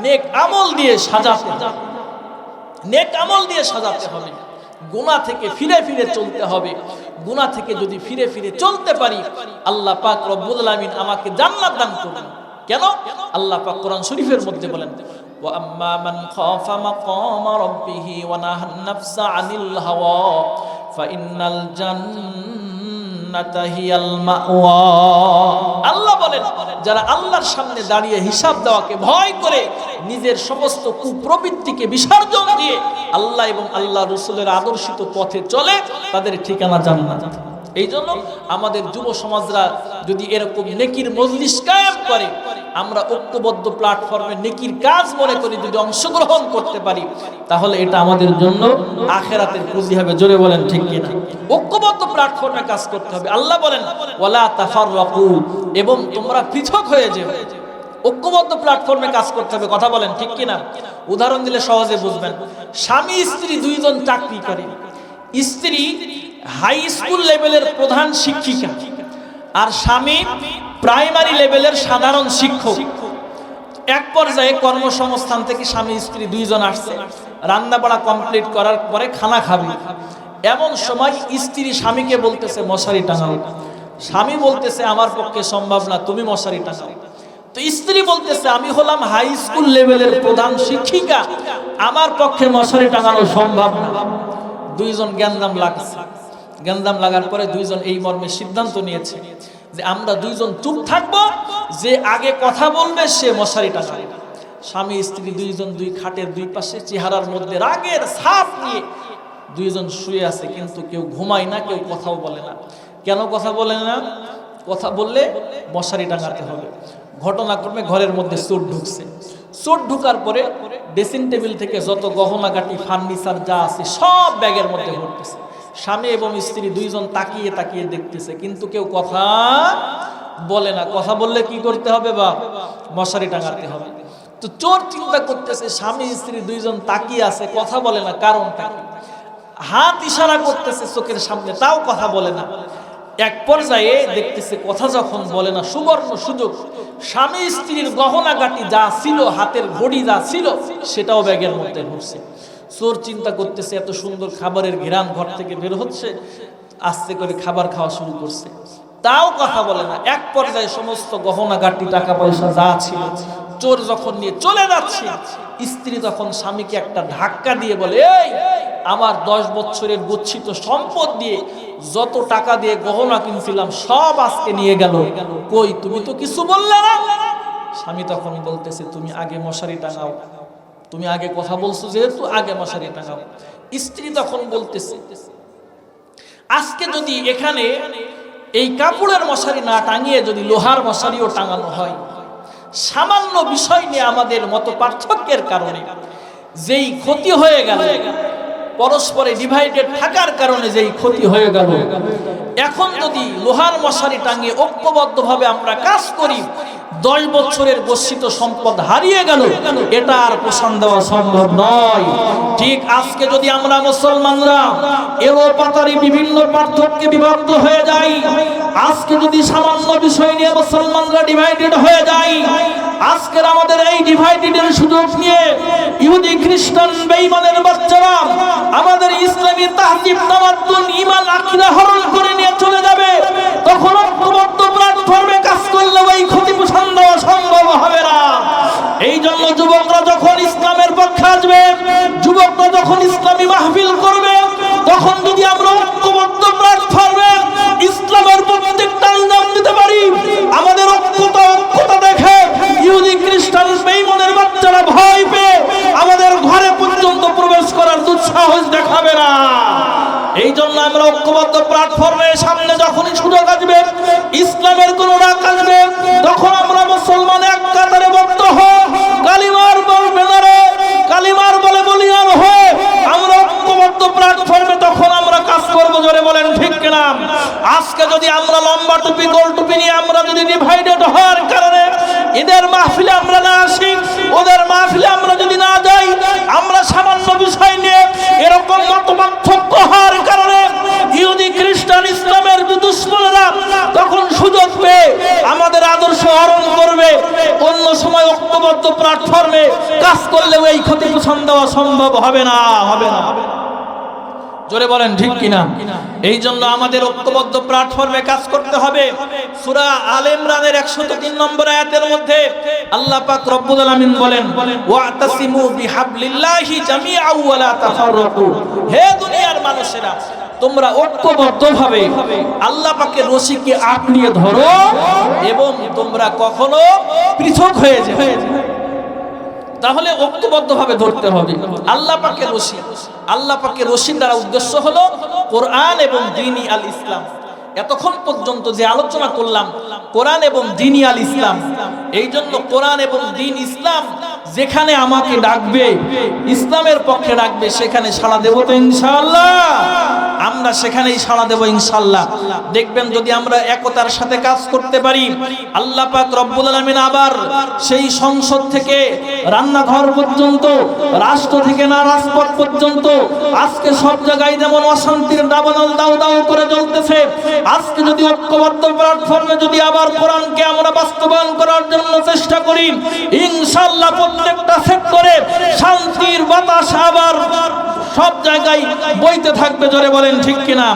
নেক আমল দিয়ে সাজাতে হবে নেক আমল দিয়ে সাজাতে হবে গুনাহ থেকে ফিরে ফিরে চলতে হবে গুনাহ থেকে যদি ফিরে ফিরে চলতে পারি আল্লাহ পাক রব্বুল আলামিন আমাকে জান্নাত দান করবেন কেন আল্লাহ পাক কোরআন শরীফের মধ্যে বলেন ওয়া আম্মা মান খাফা মাকামা রাব্বিহি ওয়া নাহান নাফসা আনিল হাওয়া ফা ইন্নাল জান্নাতা হিয়াল মাওয়া আল্লাহ বলেন যারা আল্লাহর সামনে দাঁড়িয়ে হিসাব দেওয়াকে ভয় করে নিজের সমস্ত কুপ্রবৃত্তিকে বিসর্জন দিয়ে আল্লাহ এবং আল্লাহ রাসূলের আদর্শিত পথে চলে তাদের ঠিকানা জান্নাত এইজন্য আমাদের যুব সমাজরা যদি এরকম নেকির মজলিস কায়েম করে আমরা ঐক্যবদ্ধ প্ল্যাটফর্মে নেকির কাজ মনে করি যদি অংশগ্রহণ করতে পারি তাহলে এটা আমাদের জন্য আখিরাতের পুঁজি হবে জোরে বলেন ঠিক কিনা ঐক্যবদ্ধ প্ল্যাটফর্মে কাজ করতে হবে আল্লাহ বলেন ওয়ালা তাফাররাকু এবং তোমরা পৃথক হয়ে যেও ঐক্যবদ্ধ প্ল্যাটফর্মে কাজ করতে হবে কথা বলেন ঠিক কিনা উদাহরণ দিলে সহজে বুঝবেন স্বামী স্ত্রী দুইজন চাকরি করে স্ত্রী হাই স্কুল লেভেলের প্রধান শিক্ষিকা আর স্বামী প্রাইমারি লেভেলের সাধারণ শিক্ষক এক পর্যায়ে কর্মসংস্থান থেকে স্বামী স্ত্রী দুইজন আসছে রান্না বাড়া কমপ্লিট করার পরে খানা খাবে এমন সময় স্ত্রী স্বামীকে বলতেছে মশারি টাঙাও স্বামী বলতেছে আমার পক্ষে সম্ভব না তুমি মশারি টাঙাও তো স্ত্রী বলতেছে আমি হলাম হাই স্কুল লেভেলের প্রধান শিক্ষিকা আমার পক্ষে মশারি টাঙানো সম্ভব না দুইজন গ্যান্দাম লাগার পরে দুইজন এই মর্মে সিদ্ধান্ত নিয়েছে যে আমরা দুইজন চুপ থাকবো যে আগে কথা বলবে সে মশারি টাঙাবে স্বামী স্ত্রী দুইজন দুই খাটের দুই পাশে চেহারার মধ্যে রাগের ছাপ নিয়ে দুইজন শুয়ে আছে কিন্তু কেউ ঘুমায় না কেউ কথাও বলে না কেন কথা বলে না কথা বললে মশারি টাঙাতে হবে ঘটনাক্রমে ঘরের মধ্যে চোর ঢুকছে চোর ঢুকার পরে ড্রেসিং টেবিল থেকে যত গহনাগাটি ফার্নিচার যা আছে সব ব্যাগের মধ্যে ভরতেছে স্বামী এবং স্ত্রী দুইজন তাকিয়ে তাকিয়ে দেখতেছে কিন্তু কেউ কথা বলে না কথা বললে কি করতে হবে বা মশারি টাঙাতে হবে তো চোর চিন্তা করতেছে স্বামী স্ত্রী দুইজন তাকিয়ে আছে কথা বলে না কারণটা কি হাত ইশারা করতেছে চোখের সামনে তাও কথা বলে না এক পর্যায়ে দেখতেছে কথা যখন বলে না, সুবর্ণ সুযোগ, স্বামী স্ত্রীর গহনাগাটি যা ছিল, হাতের ঘড়ি যা ছিল, সেটাও ব্যাগের মধ্যে ঢুকছে। চোর চিন্তা করতেছে এত সুন্দর খাবারের ঘ্রাণ ঘর থেকে বের হচ্ছে, আস্তে করে খাবার খাওয়া শুরু করছে, তাও কথা বলে না। এক পর্যায়ে সমস্ত গহনাগাটি টাকা পয়সা যা ছিল চোর যখন নিয়ে চলে যাচ্ছে, স্ত্রী তখন স্বামীকে একটা ধাক্কা দিয়ে বলে, এই আমার 10 বছরের গচ্ছিত সম্পদ দিয়ে যত টাকা দিয়ে গহনা কিনছিলাম সব আজকে নিয়ে গেল, কই তুমি তো কিছু বললে না। স্বামী তখন বলতেছে, তুমি আগে মশারি টাঙাও, তুমি আগে কথা বলছো যেহেতু আগে মশারি টাঙাও। স্ত্রী তখন বলতেছে, আজকে যদি এখানে এই কাপড়ের মশারি না টাঙিয়ে যদি লোহার মশারিও টাঙানো হয়, সামান্য বিষয় নিয়ে আমাদের মত পার্থক্যের কারণে যেই ক্ষতি হয়ে গেল, পরস্পরে ডিভাইডেড থাকার কারণে যেই ক্ষতি হয়ে গেল, এখন যদি লোহার মশারি টাঙিয়ে ঐক্যবদ্ধভাবে আমরা কাজ করি, 10 বছরের গচ্ছিত সম্পদ হারিয়ে গেল, এটা আর পোষণ দেওয়া সম্ভব নয়। ঠিক আজকে যদি আমরা মুসলমানরা এরও পাতারি বিভিন্ন পার্থক্যে বিভক্ত হয়ে যাই, আজকে যদি সামান্য বিষয় নিয়ে মুসলমানরা ডিভাইডেড হয়ে যায়, আজকের আমাদের এই ডিভাইডেডের সুযোগ নিয়ে ইহুদি খ্রিস্টান বেঈমানের বাচ্চারা আমাদের ইসলামী তাহজিব তামাদ্দুন ঈমান আকীদা হরণ করে নিয়ে চলে যাবে, তখন ঐক্যবদ্ধ প্ল্যাটফর্মে কাজ করলে ওই ক্ষতি পোষণ দেওয়া সম্ভব হবে না। এই জন্য যুবকরা যখন ইসলামের পক্ষে আসবে, যুবকরা যখন ইসলামী মাহফিল করবে, তখন যদি আমরা ঐক্যবদ্ধ প্ল্যাটফর্মে ইসলামের প্রত্যেকটা আঞ্জাম দিতে পারি, আমাদের ঐক্যতা দেখে ইহুদি খ্রিস্টান বেঈমানের বাচ্চারা ভয় পেয়ে আমাদের ঘরে পর্যন্ত প্রবেশ করার দুঃসাহস দেখাবে না। এই জন্য আমরা ঐক্যবদ্ধ প্ল্যাটফর্মের সামনে যখনই সুযোগ আসবে, ইসলামের কোন ডাক আসবে, তখন আমরা মুসলমান এক কাতারে বদ্ধ হয়ে কালিমার ব্যানারে, কালিমার বলে বলিয়ান হয়ে আমরা ঐক্যবদ্ধ প্ল্যাটফর্মে তখন আমরা কাজ করব। জোরে বলেন ঠিক কিনা? আজকে যদি আমরা লম্বা টুপি গোল টুপি নিয়ে আমরা যদি ডিভাইডেড হওয়ার কারণে এদের মাহফিলে আমরা না আসি, ওদের মাহফিলে আমরা যদি না যাই, আমরা সামান্য বিষয় নিয়ে এরকম মতপার্থক্য হওয়ার কারণে ইহুদি খ্রিস্টান ইসলামের দুশ্মনেরা তখন সুযোগ পেয়ে আমাদের আদর্শ হরণ করবে। অন্য সময় ঐক্যবদ্ধ প্ল্যাটফর্মে কাজ করলেও এই ক্ষতি পোষণ দেওয়া সম্ভব হবে না, হবে না। জোরে বলেন ঠিক কিনা? এই জন্য আমাদের ঐক্যবদ্ধ প্ল্যাটফর্মে কাজ করতে হবে। সূরা আলে ইমরানের 103 নম্বর আয়াতের মধ্যে আল্লাহ পাক রব্বুল আলামিন বলেন, ওয়াতাসিমু বিহাবলিল্লাহি জামিআ ওয়া লা তাফাররাকু। হে দুনিয়ার মানুষেরা, তোমরা ঐক্যবদ্ধভাবে আল্লাহ পাকের রশিকে আঁকড়ে ধরো এবং তোমরা কখনো পৃথক হয়ে যাও। তাহলে ঐক্যবদ্ধভাবে ধরতে হবে আল্লাহ পাকের রশি। আল্লাহ পাকের রশির দ্বারা উদ্দেশ্য হলো কোরআন এবং দ্বীনি আল ইসলাম। এতক্ষণ পর্যন্ত যে আলোচনা করলাম কোরআন এবং দ্বীনি আল ইসলাম, এই জন্য কোরআন এবং দ্বীন ইসলাম যেখানে আমাকে ডাকবে, ইসলামের পক্ষে ডাকবে, সেখানে সাড়া দেব তো ইনশাআল্লাহ। আমরা সেখানেই সাড়া দেব ইনশাআল্লাহ। দেখবেন যদি আমরা একতার সাথে কাজ করতে পারি, আল্লাহ পাক রব্বুল আলামিন আবার সেই সংসদ থেকে রান্নাঘর পর্যন্ত, রাষ্ট্র থেকে না রাজপথ পর্যন্ত, আজকে সব জায়গায় যেমন অশান্তির দাবানল দাউ দাউ করে জ্বলতেছে, আজকে যদি ঐক্যবদ্ধ প্ল্যাটফর্মে যদি আবার কোরআনকে আমরা বাস্তবায়ন করার জন্য চেষ্টা করি, ইনশাআল্লাহ প্রত্যেকটা সেক্টরে শান্তির বাতাস আবার সব জায়গায় বইতে থাকবে। জোরে বলেন ঠিক কিনা?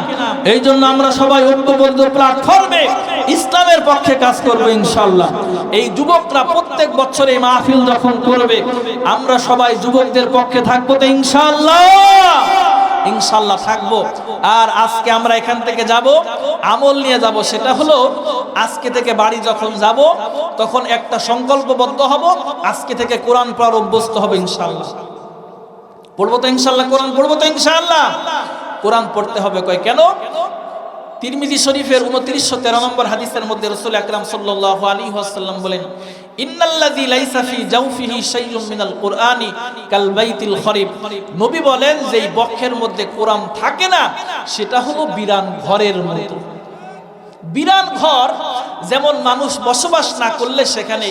এই জন্য আমরা সবাই ঐক্যবদ্ধ প্ল্যাটফর্মে ইসলামের পক্ষে কাজ করব ইনশাআল্লাহ। এই যুবকরা প্রত্যেক বছর এই মাহফিল যখন করবে, আমরা সবাই যুবকদের পক্ষে থাকবো তো ইনশাআল্লাহ, ইনশাআল্লাহ থাকবো। আর আজকে আমরা এখান থেকে যাব, আমল নিয়ে যাব। সেটা হলো আজকে থেকে বাড়ি যখন যাব তখন একটা সংকল্পবদ্ধ হব, আজকে থেকে কোরআন পড়ার অভ্যস্ত হবে ইনশাআল্লাহ। পড়বো তো ইনশাআল্লাহ, কোরআন পড়বো তো ইনশাআল্লাহ। কোরআন পড়তে হবে কয় কেন? তিরমিজি শরীফের 2913 নম্বর হাদিসের মধ্যে রাসূল আকরাম সাল্লাল্লাহু আলাইহি ওয়াসাল্লাম বলেন, ইন্নাল্লাযী লাইসা ফি জাওফিহি শাইউম মিনাল কুরআনি কাল বাইতিল খরিব। নবী বলেন যেই বক্ষের মধ্যে কোরআন থাকে না, সেটা হলো বিরান ঘরের মতো। বিরান ঘর যেমন মানুষ বসবাস না করলে সেখানে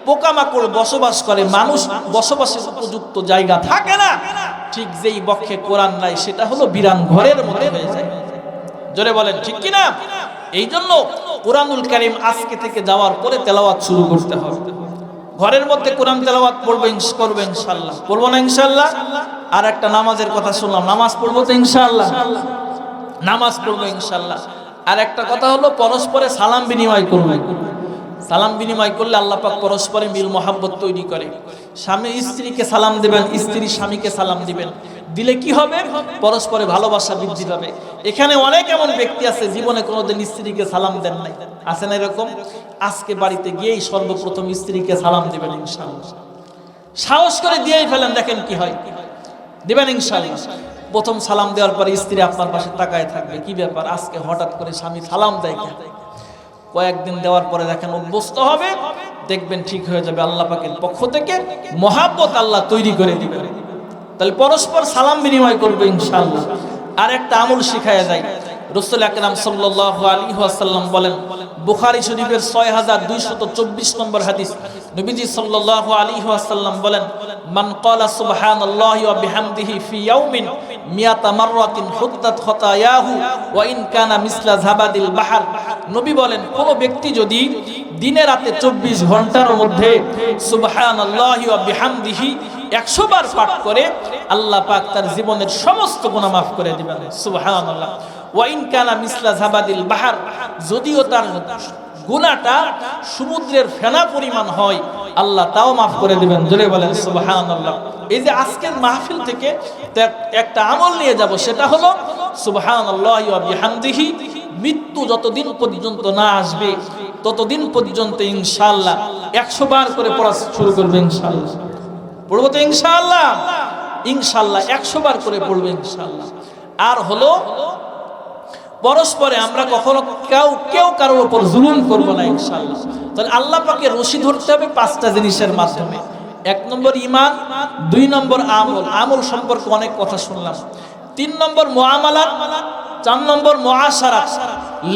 পোকামাকড় বসবাস করে, মানুষ বসবাসের উপযুক্ত জায়গা থাকে না, ঠিক যেই বক্ষে কোরআন নাই সেটা হলো বিরান ঘরের মতো হয়ে যায়। জোরে বলেন ঠিক কিনা? এই জন্য কোরআনুল কারীম আজকে থেকে যাওয়ার পরে তেলাওয়াত শুরু করতে হবে। ঘরের মধ্যে কোরআন তেলাওয়াত করবে ইনশাআল্লাহ, পড়বো না ইনশাআল্লাহ? আর একটা নামাজের কথা শুনলাম, নামাজ পড়বো তো ইনশাআল্লাহ? নামাজ পড়বো ইনশাআল্লাহ। আর একটা কথা হলো পরস্পরে সালাম বিনিময় করবে। সালাম বিনিময় করলে আল্লাহ পাক পরস্পরে মিল মহাব্বত তৈরি করে। স্বামী স্ত্রীকে সালাম দিবেন, স্ত্রী স্বামীকে সালাম দিবেন, দিলে কি হবে? পরস্পরে ভালোবাসা বৃদ্ধি পাবে। এখানে অনেক এমন ব্যক্তি আছে জীবনে কোনোদিন স্ত্রীকে সালাম দেন নাই, আছে না এরকম? আজকে বাড়িতে গিয়েই সর্বপ্রথম স্ত্রীকে সালাম দিবেন ইনশাআল্লাহ। সাহস করে দিয়েই ফেলেন, দেখেন কি হয়, দিবেন ইনশাআল্লাহ। প্রথম সালাম দেওয়ার পরে স্ত্রী আপনার পাশে তাকায় থাকবে, কি ব্যাপার আজকে হঠাৎ করে স্বামী সালাম দেয় কেন? কয়েকদিন দেওয়ার পরে দেখেন অভ্যস্ত হবে, দেখবেন ঠিক হয়ে যাবে। আল্লাহ পাকের পক্ষ থেকে মহাব্বত আল্লাহ তৈরি করে দিবেন। তাহলে পরস্পর সালাম বিনিময় করবে ইনশাআল্লাহ। আর একটা আমল শিখায়া যায়, রাসূল আকরাম সাল্লাল্লাহু আলাইহি ওয়াসাল্লাম বলেন, বুখারী শরীফের 6224 নম্বর হাদিস, নবীজি সাল্লাল্লাহু আলাইহি ওয়াসাল্লাম বলেন, মান ক্বালা সুবহানাল্লাহি ওয়া বিহামদিহি ফি ইয়াউমিন মিয়াতা মাররাতিন হুদ্দাত খাতায়াহু ওয়া ইন কানা মিসলা যাবাদিল বাহর। নবী বলেন, কোন ব্যক্তি যদি দিনে রাতে 24 ঘন্টার মধ্যে সুবহানাল্লাহি ওয়া বিহামদিহি 100 বার পাঠ করে, আল্লাহ পাক তার জীবনের সমস্ত গুনাহ মাফ করে দিবেন। সুবহানাল্লাহ। ওয়া ইন কানা মিসলা যাবাদিল বাহর, যদিও তার গুনাহটা সমুদ্রের ফেনা পরিমাণ হয়, আল্লাহ তাও মাফ করে দিবেন। জোরে বলেন সুবহানাল্লাহ। এই যে আজকের মাহফিল থেকে একটা আমল নিয়ে যাব, সেটা হলো সুবহানাল্লাহি ওয়া বিহামদিহি। মৃত্যু যতদিন পর্যন্ত না আসবে ততদিন পর্যন্ত ইনশাআল্লাহ 100 বার করে পড়া শুরু করবে ইনশাআল্লাহ। পড়বো তো ইনশাআল্লাহ? ইনশাআল্লাহ 100 বার করে পড়বে ইনশাআল্লাহ। আর হলো পরস্পরে আমরা কখনো কেউ কারোর উপর জুলুম করব না ইনশাআল্লাহ। তাহলে আল্লাহ পাকে রশি ধরতে হবে 5টা জিনিসের মাধ্যমে। 1 নম্বর ঈমান, 2 নম্বর আমল, আমল সম্পর্কে অনেক কথা শুনলাম। 3 নম্বর মুআমালাত, 4 নম্বর মুআশারাত,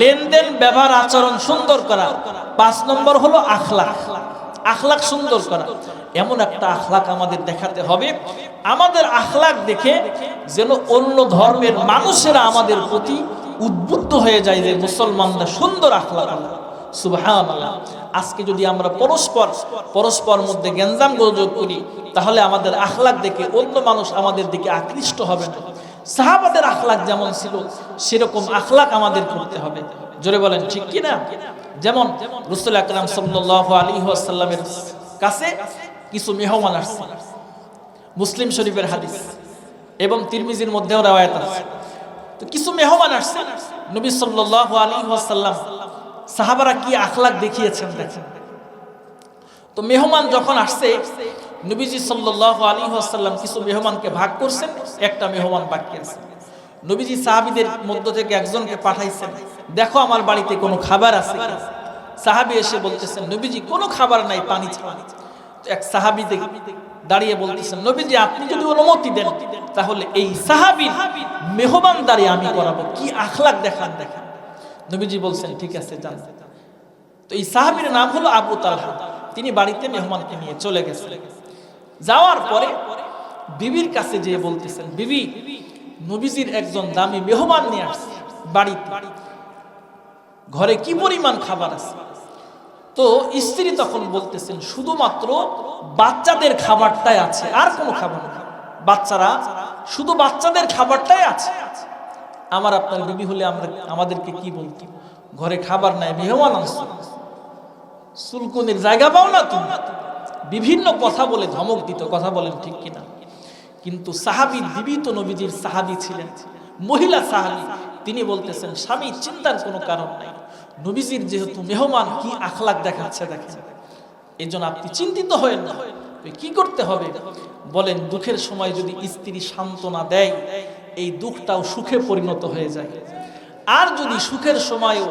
লেনদেন ব্যবহার আচরণ সুন্দর করা। 5 নম্বর হলো আখলাক, আখলাক সুন্দর করা। এমন একটা আখলাক আমাদের দেখাতে হবে, আমাদের আখলাক দেখে যেন অন্য ধর্মের মানুষেরা আমাদের প্রতি উদ্বুদ্ধ হয়ে যায় যে মুসলমানরা সুন্দর আখলাক। সুবহানাল্লাহ। আজকে যদি আমরা পরস্পর মধ্যে গ্যাঞ্জাম গোলযোগ করি, তাহলে আমাদের আখলাক দেখে অন্য মানুষ আমাদের দিকে আকৃষ্ট হবে না। সাহাবাদের আখলাক যেমন ছিল সেরকম আখলাক আমাদের করতে হবে। জোরে বলেন ঠিক কি না? যেমন রাসূল আকরাম সাল্লাল্লাহু আলাইহি ওয়াসাল্লামের কাছে কিছু মেহমান আসছে, মুসলিম শরীফের হাদিস এবং তিরমিজির মধ্যেও রওয়ায়াত আছে। তো কিছু মেহমান আসছে, নবী সাল্লাল্লাহু আলাইহি ওয়াসাল্লাম সাহাবারা কি আখলাক দেখিয়েছেন দেখেন। তো মেহমান যখন আসছে, নবীজি সাল্লাল্লাহু আলাইহি ওয়াসাল্লাম কিছু মেহমানকে ভাগ করছেন, একটা মেহমান বাকি আছে। নবীজি সাহাবীদের মধ্য থেকে একজনকে পাঠাইছেন, দেখো আমার বাড়িতে কোনো খাবার আছে। সাহাবী এসে বলতেছেন, নবীজি কোনো খাবার নাই, পানি ছাড়া। তো এক সাহাবী দাঁড়িয়ে বলতেছেন, নবীজি আপনি যদি অনুমতি দেন তাহলে এই সাহাবীর মেহমানদারি আমি করাবো। কি আখলাক দেখান। নবীজি বলছেন ঠিক আছে যান। তো এই সাহাবীর নাম হলো আবু তালহা। তিনি বাড়িতে মেহমানকে নিয়ে চলে গেছেন। যাওয়ার পরে বিবির কাছে যেয়ে বলতেছেন, বিবি নবীজির একজন দামি মেহমান নিয়ে আসছে বাড়িতে, ঘরে কি পরিমাণ খাবার আছে। তো স্ত্রী তখন বলতেছেন, শুধুমাত্র বাচ্চাদের খাবারটাই আছে, আর কোনো খাবার নেই। বাচ্চারা শুধু বাচ্চাদের খাবারটাই আছে। আমার আপনার বিবি হলে আমাদেরকে কি বলতো, ঘরে খাবার নাই, মেহমান আসছে, চুলকুনির জায়গা পাও না তুমি, বিভিন্ন কথা বলে ধমক দিত। কথা বলেন ঠিক কিনা? কিন্তু সাহাবী, বিবি তো নবীজির সাহাবী ছিলেন, মহিলা সাহাবী, তিনি বলতেছেন স্বামী চিন্তার কোনো কারণ নাই, নবীজির যেহেতু মেহমান কি আখলাক দেখাচ্ছে দেখেন, এই জন্য আপনি চিন্তিত হয়েন না। কি করতে হবে বলেন? দুঃখের সময় যদি স্ত্রী সান্ত্বনা দেয়, এই দুঃখটাও সুখে পরিণত হয়ে যায়। আর যদি সুখের সময়ও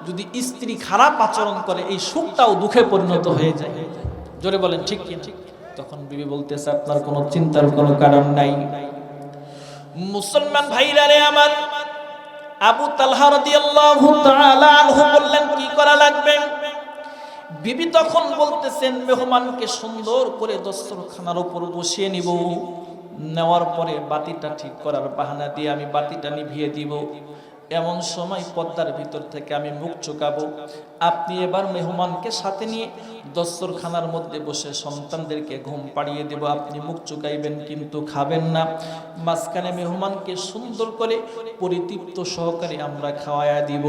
যদি স্ত্রী খারাপ আচরণ করে, এই সুখটাও দুঃখে পরিণত হয়ে যায়। জোরে বলেন ঠিক কি? তখন বিবি বলতেছে, আপনার কোনো চিন্তার কোনো কারণ নাই। মুসলমান ভাইরা রে আমার, আবু তালহা রাদিয়াল্লাহু তাআলা আনহু বললেন কি করা লাগবে। বিবি তখন বলতেছেন, মেহমানকে সুন্দর করে দস্তরখানার উপর বসিয়ে নিব, নেওয়ার পরে বাতিটা ঠিক করার বাহানা দিয়ে আমি বাতিটা নিভিয়ে দিব এমন সময় পর্দার ভিতর থেকে আমি মুখ চুকাবো, আপনি এবার মেহমানকে সাথে নিয়ে দস্তরখানার মধ্যে বসে সন্তানদেরকে ঘুম পাড়িয়ে দেব, আপনি মুখ চুকাইবেন কিন্তু খাবেন না। মাঝখানে মেহমানকে সুন্দর করে পরিতৃপ্ত সহকারে আমরা খাওয়ায়া দিব।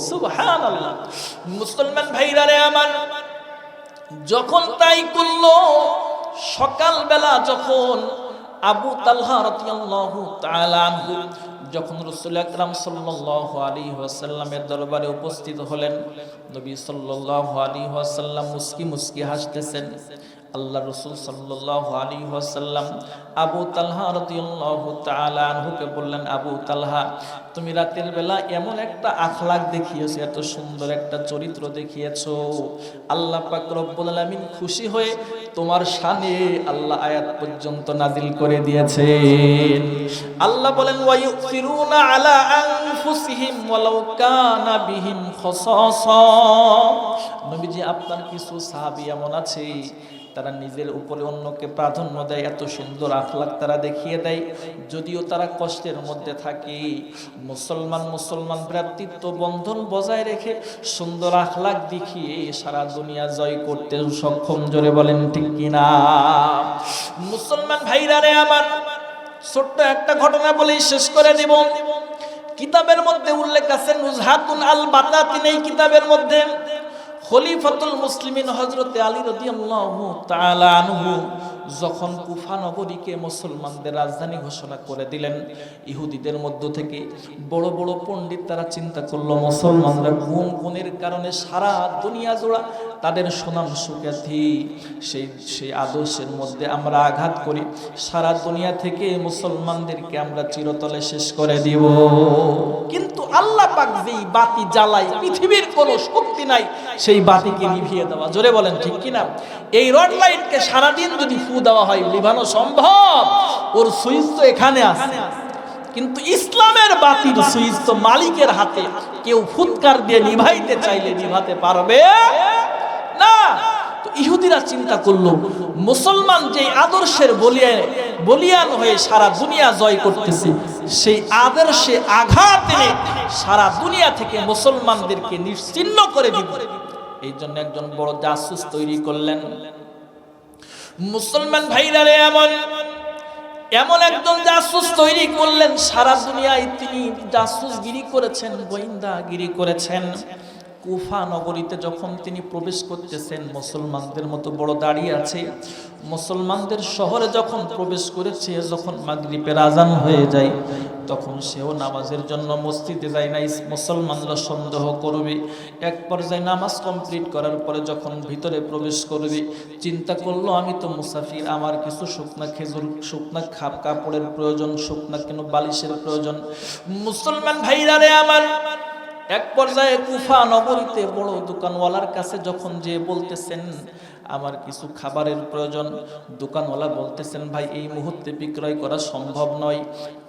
সুবহানাল্লাহ। মুসলমান ভাইরা রে আমার, যখন তাই করলো, সকালবেলা যখন আবু তালহা রাদিয়াল্লাহু তাআলা আনহু যখন রাসূল আকরাম সাল্লাল্লাহু আলাইহি ওয়াসাল্লামের দরবারে উপস্থিত হলেন, নবী সাল্লাল্লাহু আলাইহি ওয়াসাল্লাম মুস্কি মুস্কি হাসতেছেন। আল্লাহ রাসূল সাল্লাল্লাহু আলাইহি ওয়াসাল্লাম আবু তালহা রাদিয়াল্লাহু তাআলা আনহুকে বললেন, আবু তালহা, তুমি রাতের বেলা এমন একটা আখলাক দেখিয়েছো, এত সুন্দর একটা চরিত্র দেখিয়েছো, আল্লাহ পাক রব্বুল আলামিন খুশি হয়ে তোমার শানে আল্লাহ আয়াত পর্যন্ত নাজিল করে দিয়েছেন। আল্লাহ বলেন, ওয়া ইউসিরুনা আলা আনফুসিহিম ওয়ালাউ কানা বিহিম খাসাসা। নবীজি, আপনার কিছু সাহাবী এমন আছে, তারা নিজের উপরে অন্যকে প্রাধান্য দেয়, এত সুন্দর আখলাক তারা দেখিয়ে দেয়, যদিও তারা কষ্টের মধ্যে থাকে। মুসলমান ভ্রাতৃত্ব বন্ধন বজায় রেখে সুন্দর আখলাক দেখিয়ে সারা দুনিয়া জয় করতে সক্ষম। জোরে বলেন ঠিক কিনা? মুসলমান ভাইরা রে আমার, ছোট্ট একটা ঘটনা বলেই শেষ করে দিব। কিতাবের মধ্যে উল্লেখ আছে, নুজহাতুন আল বাতাতিন, এই কিতাবের মধ্যে খলিফাতুল মুসলিমিন হযরতে আলী রাদিয়াল্লাহু তাআলা আনহু যখন কুফা নগরীকে মুসলমানদের রাজধানী ঘোষণা করে দিলেন, ইহুদিদের মধ্য থেকে বড় বড় পণ্ডিত তারা চিন্তা করলো, মুসলমানরা গুণের কারণে সারা দুনিয়া জোড়া তাদের সুনাম সুখ্যাতি, সেই আদর্শের মধ্যে আমরা আঘাত করি, সারা দুনিয়া থেকে মুসলমানদেরকে আমরা চিরতলে শেষ করে দিব। কিন্তু আল্লাহ পাক যেই বাতি জ্বালায়, পৃথিবীর কোনো শক্তি নাই সেই বাতিকে নিভিয়ে দেওয়া। জোরে বলেন ঠিক কিনা? এই রড লাইটকে সারাদিন যদি ফু দেওয়া হয়, নিভানো সম্ভব? ওর সুইচ তো এখানে আছে, কিন্তু ইসলামের বাতির সুইচ তো মালিকের হাতে। কেউ ফুৎকার দিয়ে নিভাইতে চাইলে নিভাতে পারবে না। তো ইহুদিরা চিন্তা করলো, মুসলমান যে আদর্শের বলিয়ান হয়ে সারা দুনিয়া জয় করতেছে, সেই আদর্শে আঘাত এনে সারা দুনিয়া থেকে মুসলমানদেরকে নিশ্চিহ্ন করে দিব। এই জন্য একজন বড় জাসুস তৈরি করলেন। মুসলমান ভাইরা রে, এমন একজন জাসুস তৈরি করলেন, সারা দুনিয়ায় তিনি জাসুসগিরি করেছেন, গোয়েন্দাগিরি করেছেন। কুফা নগরীতে যখন তিনি প্রবেশ করতেছেন, মুসলমানদের মতো বড় দাঁড়িয়ে আছে, মুসলমানদের শহরে যখন প্রবেশ করেছে, যখন মাগরিবের আজান হয়ে যায়, তখন সেও নামাজের জন্য মসজিদে যায় না। মুসলমানরা সন্দেহ করবে। এক পর্যায়ে নামাজ কমপ্লিট করার পরে যখন ভিতরে প্রবেশ করবে, চিন্তা করলো, আমি তো মুসাফির, আমার কিছু শুকনা খেজুর, শুকনা কাপড়ের প্রয়োজন, শুকনা কেন বালিশের প্রয়োজন। মুসলমান ভাইরা রে আমার, এক পর্যায়ে কুফা নগরীতে বড় দোকানওয়ালার কাছে যখন যে বলতেছেন আমার কিছু খাবারের প্রয়োজন, দোকানওয়ালা বলতেছেন, ভাই এই মুহূর্তে বিক্রয় করা সম্ভব নয়,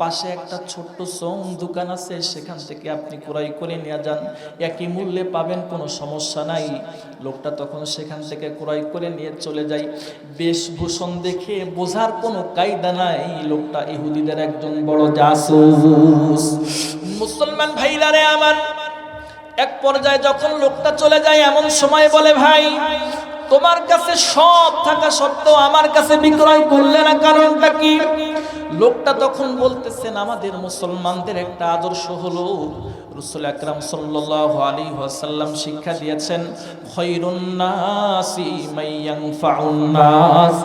পাশে একটা ছোট্ট চং দোকান আছে, সেখান থেকে আপনি ক্রয় করে নিয়ে যান, একই মূল্যে পাবেন, কোনো সমস্যা নাই। লোকটা তখন সেখান থেকে ক্রয় করে নিয়ে চলে যায়। বেশভূষণ দেখে বোঝার কোনো কায়দা নাই, লোকটা ইহুদিদের একজন বড় জাসুস। মুসলমান ভাইরা রে আমার, এক পর্যায়ে যখন লোকটা চলে যায়, এমন সময় বলে, ভাই তোমার কাছে সব থাকা সত্ত্বেও আমার কাছে বিক্রয় করলে না, কারণটা কি? লোকটা তখন বলতেছেন, আমাদের মুসলমানদের একটা আদর্শ হলো, রাসূল আকরাম সাল্লাল্লাহু আলাইহি ওয়াসাল্লাম শিক্ষা দিয়েছেন, খায়রুন নাসি মাইয়ানফাউন নাস,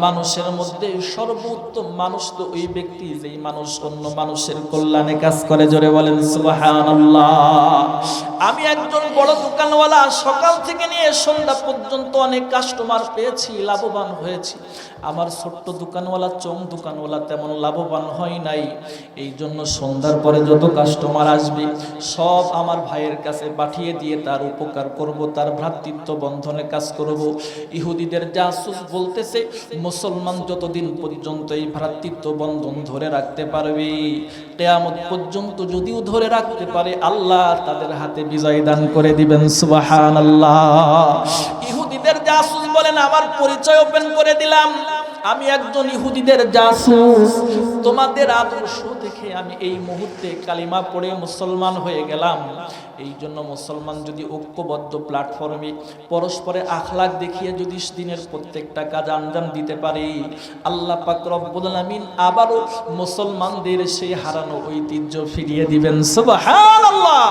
মানুষের মধ্যে সর্বোত্তম মানুষ তো ওই ব্যক্তি যেই মানুষ অন্য মানুষের কল্যাণে কাজ করে। জোরে বলেন সুবহানাল্লাহ। আমি একজন বড় দোকানওয়ালা, সকাল থেকে নিয়ে সন্ধ্যা পর্যন্ত অনেক কাস্টমার পেয়েছি, লাভবান হয়েছি। আমার ছোট্ট দোকানওয়ালা, চং দোকানওয়ালা তেমন লাভবান হয় নাই। এই জন্য সন্ধ্যার পরে যত কাস্টমার আসবে সব আমার ভাইয়ের কাছে পাঠিয়ে দিয়ে তার উপকার করব, তার ভ্রাতৃত্ব বন্ধনে কাজ করব। ইহুদিদের জাসুস বলতেছে, মুসলমান যতদিন পর্যন্ত এই ভ্রাতৃত্ব বন্ধন ধরে রাখতে পারবে, কিয়ামত পর্যন্ত যদিও ধরে রাখতে পারে, আল্লাহ তাদের হাতে বিজয় দান করে দিবেন। সুবহানাল্লাহ। ইহুদিদের জাসুস বলেন, আমার পরিচয় ওপেন করে দিলাম, আমি একজন ইহুদিদের জাসুস, তোমাদের আদর্শ দেখে আমি এই মুহূর্তে কালিমা পড়ে মুসলমান হয়ে গেলাম। এই জন্য মুসলমান যদি ঐক্যবদ্ধ প্ল্যাটফর্মে পরস্পরের আখলাক দেখিয়ে যদি দিনের প্রত্যেকটা কাজ আঞ্জাম দিতে পারি, আল্লাহ পাক রব্বুল আলামিন আবারও মুসলমানদের সেই হারানো ঐতিহ্য ফিরিয়ে দিবেন। সুবহানাল্লাহ।